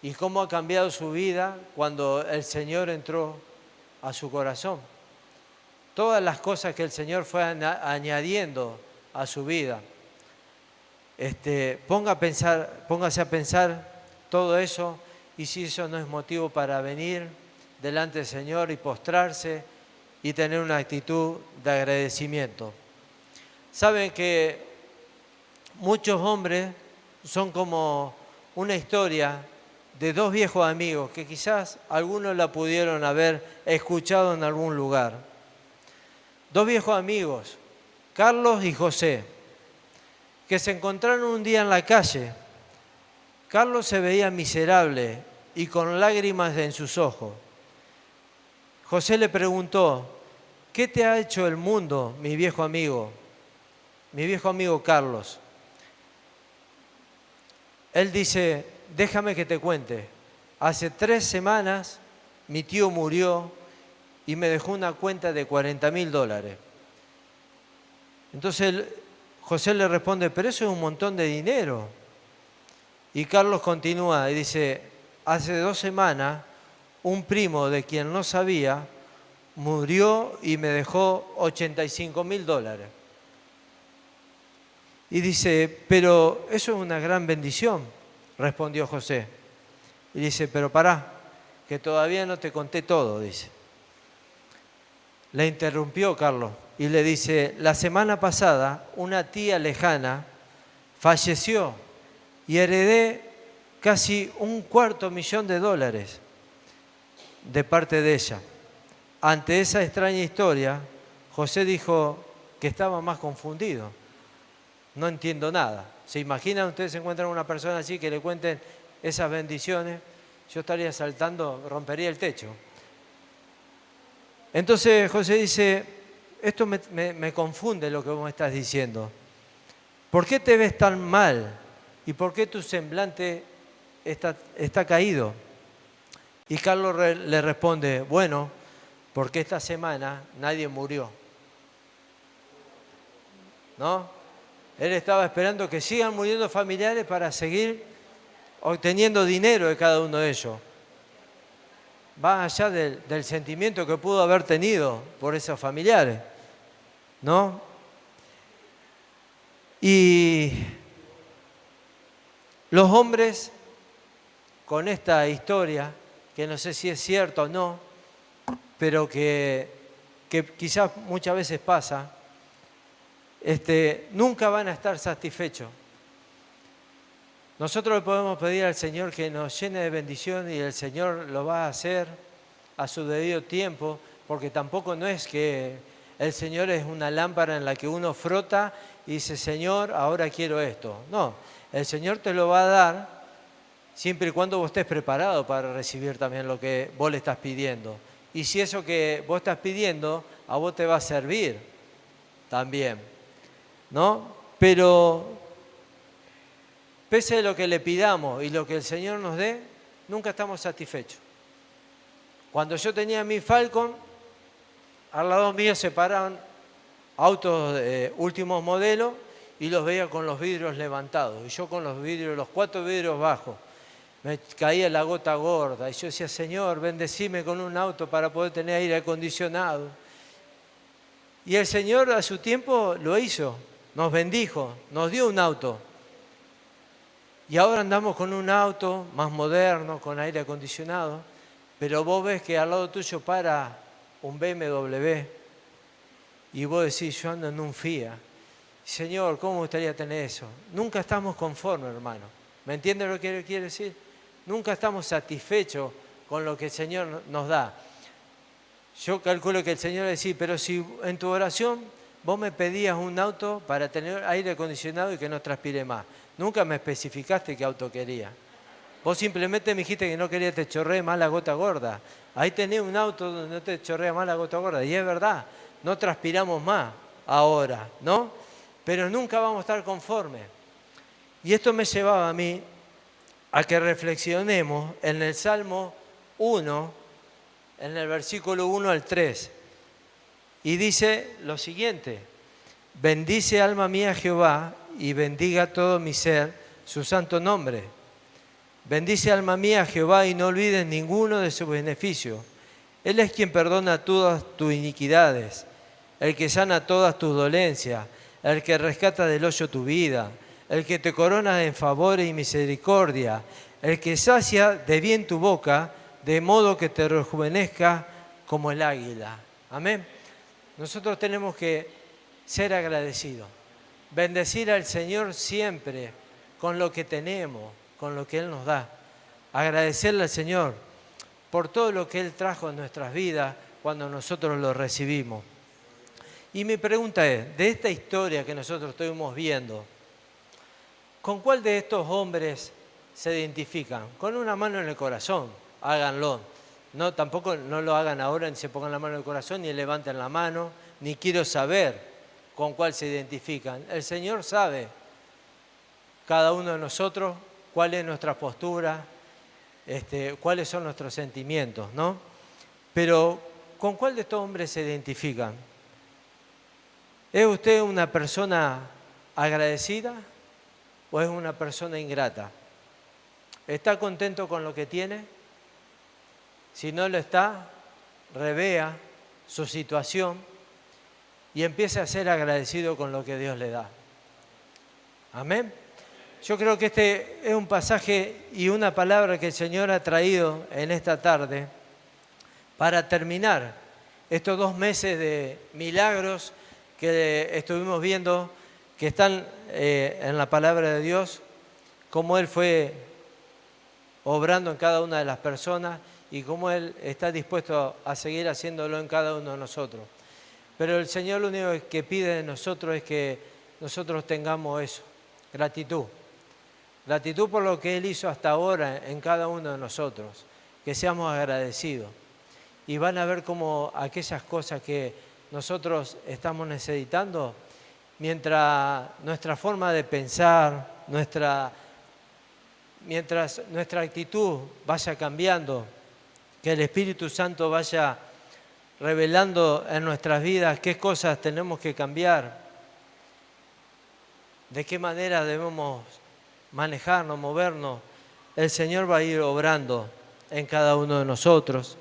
¿Y cómo ha cambiado su vida cuando el Señor entró a su corazón? Todas las cosas que el Señor fue añadiendo a su vida. Póngase a pensar todo eso y si eso no es motivo para venir delante del Señor y postrarse y tener una actitud de agradecimiento. Saben que muchos hombres son como una historia de dos viejos amigos que quizás algunos la pudieron haber escuchado en algún lugar. Dos viejos amigos, Carlos y José, que se encontraron un día en la calle. Carlos se veía miserable y con lágrimas en sus ojos. José le preguntó: ¿qué te ha hecho el mundo, mi viejo amigo Carlos? Él dice: déjame que te cuente. Hace 3 semanas mi tío murió y me dejó una cuenta de $40.000. Entonces José le responde: pero eso es un montón de dinero. Y Carlos continúa y dice: hace 2 semanas un primo de quien no sabía murió y me dejó $85.000. Y dice: pero eso es una gran bendición, respondió José. Y dice: pero pará, que todavía no te conté todo, dice. Le interrumpió Carlos y le dice: la semana pasada una tía lejana falleció y heredé casi $250.000 de parte de ella. Ante esa extraña historia, José dijo que estaba más confundido. No entiendo nada. ¿Se imaginan? Ustedes se encuentran una persona así que le cuenten esas bendiciones. Yo estaría saltando, rompería el techo. Entonces José dice: esto me confunde lo que vos me estás diciendo. ¿Por qué te ves tan mal? ¿Y por qué tu semblante está caído? Y Carlos le responde: bueno, porque esta semana nadie murió. ¿No? Él estaba esperando que sigan muriendo familiares para seguir obteniendo dinero de cada uno de ellos. Va allá del sentimiento que pudo haber tenido por esos familiares, ¿no? Y los hombres, con esta historia, que no sé si es cierta o no, pero que quizás muchas veces pasa, nunca van a estar satisfechos. Nosotros le podemos pedir al Señor que nos llene de bendición y el Señor lo va a hacer a su debido tiempo, porque tampoco no es que el Señor es una lámpara en la que uno frota y dice: Señor, ahora quiero esto. No, el Señor te lo va a dar siempre y cuando vos estés preparado para recibir también lo que vos le estás pidiendo. Y si eso que vos estás pidiendo a vos te va a servir también, ¿no? Pero pese a lo que le pidamos y lo que el Señor nos dé, nunca estamos satisfechos. Cuando yo tenía mi Falcon, al lado mío se paraban autos de últimos modelos y los veía con los vidrios levantados. Y yo con los 4 vidrios bajos. Me caía la gota gorda. Y yo decía: Señor, bendecime con un auto para poder tener aire acondicionado. Y el Señor a su tiempo lo hizo. Nos bendijo, nos dio un auto. Y ahora andamos con un auto más moderno, con aire acondicionado, pero vos ves que al lado tuyo para un BMW y vos decís: yo ando en un Fiat. Señor, ¿cómo me gustaría tener eso? Nunca estamos conformes, hermano. ¿Me entiendes lo que quiere decir? Nunca estamos satisfechos con lo que el Señor nos da. Yo calculo que el Señor decía: pero si en tu oración vos me pedías un auto para tener aire acondicionado y que no transpire más. Nunca me especificaste qué auto quería. Vos simplemente me dijiste que no quería te chorree más la gota gorda. Ahí tenés un auto donde no te chorrea más la gota gorda. Y es verdad, no transpiramos más ahora, ¿no? Pero nunca vamos a estar conformes. Y esto me llevaba a mí a que reflexionemos en el Salmo 1, en el versículo 1 al 3. Y dice lo siguiente: bendice alma mía Jehová y bendiga todo mi ser su santo nombre. Bendice alma mía Jehová y no olvides ninguno de sus beneficios. Él es quien perdona todas tus iniquidades, el que sana todas tus dolencias, el que rescata del hoyo tu vida, el que te corona en favor y misericordia, el que sacia de bien tu boca, de modo que te rejuvenezca como el águila. Amén. Nosotros tenemos que ser agradecidos. Bendecir al Señor siempre con lo que tenemos, con lo que Él nos da. Agradecerle al Señor por todo lo que Él trajo en nuestras vidas cuando nosotros lo recibimos. Y mi pregunta es, de esta historia que nosotros estuvimos viendo, ¿con cuál de estos hombres se identifican? Con una mano en el corazón, háganlo. No, tampoco no lo hagan ahora, ni se pongan la mano en el corazón, ni levanten la mano, ni quiero saber con cuál se identifican. El Señor sabe, cada uno de nosotros, cuál es nuestra postura, cuáles son nuestros sentimientos, ¿no? Pero, ¿con cuál de estos hombres se identifican? ¿Es usted una persona agradecida o es una persona ingrata? ¿Está contento con lo que tiene? Si no lo está, revea su situación y empiece a ser agradecido con lo que Dios le da. Amén. Yo creo que este es un pasaje y una palabra que el Señor ha traído en esta tarde para terminar estos 2 meses de milagros que estuvimos viendo, que están en la palabra de Dios, cómo Él fue obrando en cada una de las personas y cómo Él está dispuesto a seguir haciéndolo en cada uno de nosotros. Pero el Señor lo único que pide de nosotros es que nosotros tengamos eso, gratitud. Gratitud por lo que Él hizo hasta ahora en cada uno de nosotros, que seamos agradecidos. Y van a ver cómo aquellas cosas que nosotros estamos necesitando, mientras nuestra forma de pensar, mientras nuestra actitud vaya cambiando, que el Espíritu Santo vaya revelando en nuestras vidas qué cosas tenemos que cambiar, de qué manera debemos manejarnos, movernos, el Señor va a ir obrando en cada uno de nosotros,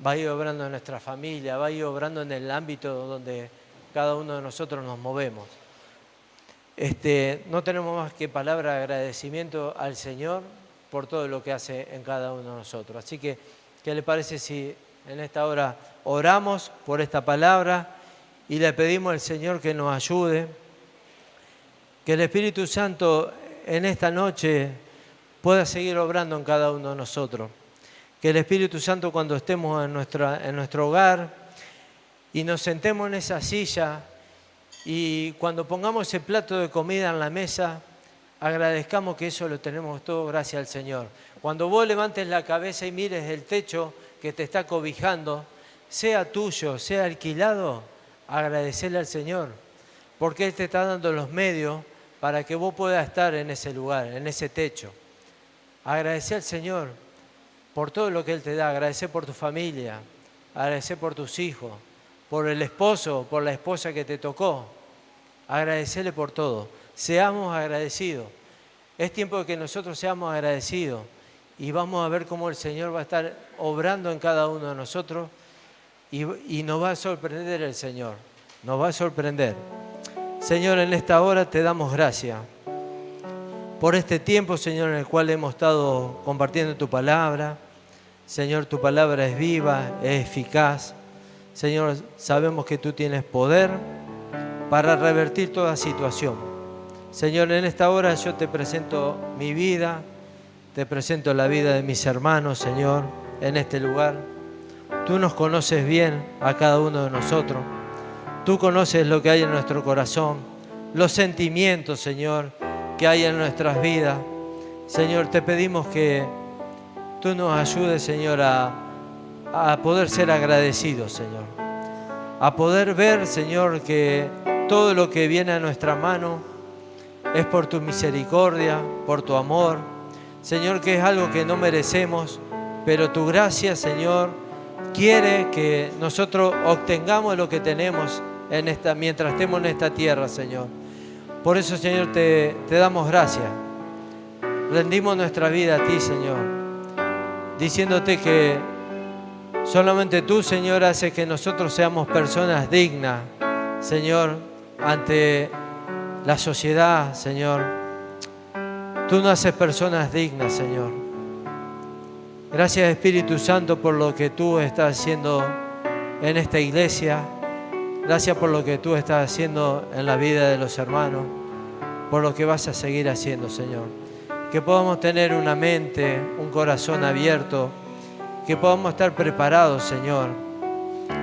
va a ir obrando en nuestra familia, va a ir obrando en el ámbito donde cada uno de nosotros nos movemos. No tenemos más que palabra de agradecimiento al Señor por todo lo que hace en cada uno de nosotros. Así que, ¿qué le parece si en esta hora oramos por esta palabra y le pedimos al Señor que nos ayude? Que el Espíritu Santo en esta noche pueda seguir obrando en cada uno de nosotros. Que el Espíritu Santo, cuando estemos en nuestro hogar y nos sentemos en esa silla y cuando pongamos ese plato de comida en la mesa, agradezcamos que eso lo tenemos todo gracias al Señor. Cuando vos levantes la cabeza y mires el techo que te está cobijando, sea tuyo, sea alquilado, agradecerle al Señor, porque Él te está dando los medios para que vos puedas estar en ese lugar, en ese techo. Agradecer al Señor por todo lo que Él te da, agradecer por tu familia, agradecer por tus hijos, por el esposo, por la esposa que te tocó. Agradecerle por todo. Seamos agradecidos. Es tiempo de que nosotros seamos agradecidos y vamos a ver cómo el Señor va a estar obrando en cada uno de nosotros y nos va a sorprender el Señor. Nos va a sorprender. Señor, en esta hora te damos gracias por este tiempo, Señor, en el cual hemos estado compartiendo tu palabra. Señor, tu palabra es viva, es eficaz. Señor, sabemos que tú tienes poder para revertir toda situación. Señor, en esta hora yo te presento mi vida, te presento la vida de mis hermanos, Señor, en este lugar. Tú nos conoces bien a cada uno de nosotros. Tú conoces lo que hay en nuestro corazón, los sentimientos, Señor, que hay en nuestras vidas. Señor, te pedimos que tú nos ayudes, Señor, a poder ser agradecidos, Señor. A poder ver, Señor, que todo lo que viene a nuestra mano es por tu misericordia, por tu amor. Señor, que es algo que no merecemos, pero tu gracia, Señor, quiere que nosotros obtengamos lo que tenemos mientras estemos en esta tierra, Señor. Por eso, Señor, te damos gracias. Rendimos nuestra vida a ti, Señor, diciéndote que solamente tú, Señor, haces que nosotros seamos personas dignas, Señor, ante la sociedad, Señor. Tú no haces personas dignas, Señor. Gracias, Espíritu Santo, por lo que tú estás haciendo en esta iglesia. Gracias por lo que tú estás haciendo en la vida de los hermanos, por lo que vas a seguir haciendo, Señor. Que podamos tener una mente, un corazón abierto, que podamos estar preparados, Señor,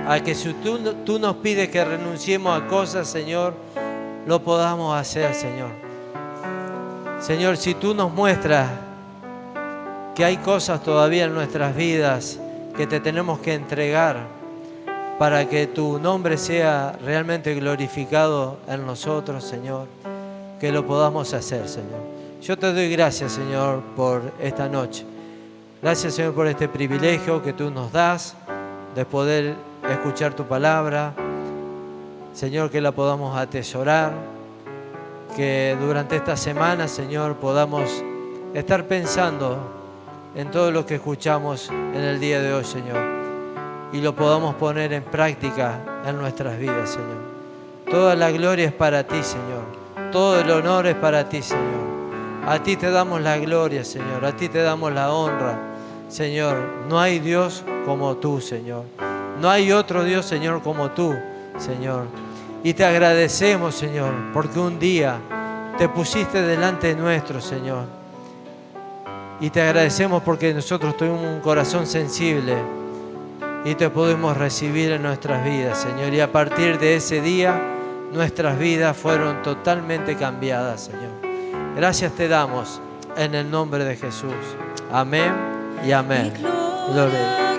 a que si tú nos pides que renunciemos a cosas, Señor, lo podamos hacer, Señor. Señor, si tú nos muestras que hay cosas todavía en nuestras vidas que te tenemos que entregar para que tu nombre sea realmente glorificado en nosotros, Señor, que lo podamos hacer, Señor. Yo te doy gracias, Señor, por esta noche. Gracias, Señor, por este privilegio que tú nos das de poder escuchar tu palabra. Señor, que la podamos atesorar, que durante esta semana, Señor, podamos estar pensando en todo lo que escuchamos en el día de hoy, Señor, y lo podamos poner en práctica en nuestras vidas, Señor. Toda la gloria es para ti, Señor. Todo el honor es para ti, Señor. A ti te damos la gloria, Señor. A ti te damos la honra, Señor. No hay Dios como tú, Señor. No hay otro Dios, Señor, como tú, Señor. Y te agradecemos, Señor, porque un día te pusiste delante nuestro, Señor. Y te agradecemos porque nosotros tuvimos un corazón sensible y te pudimos recibir en nuestras vidas, Señor. Y a partir de ese día, nuestras vidas fueron totalmente cambiadas, Señor. Gracias te damos en el nombre de Jesús. Amén y amén. Gloria.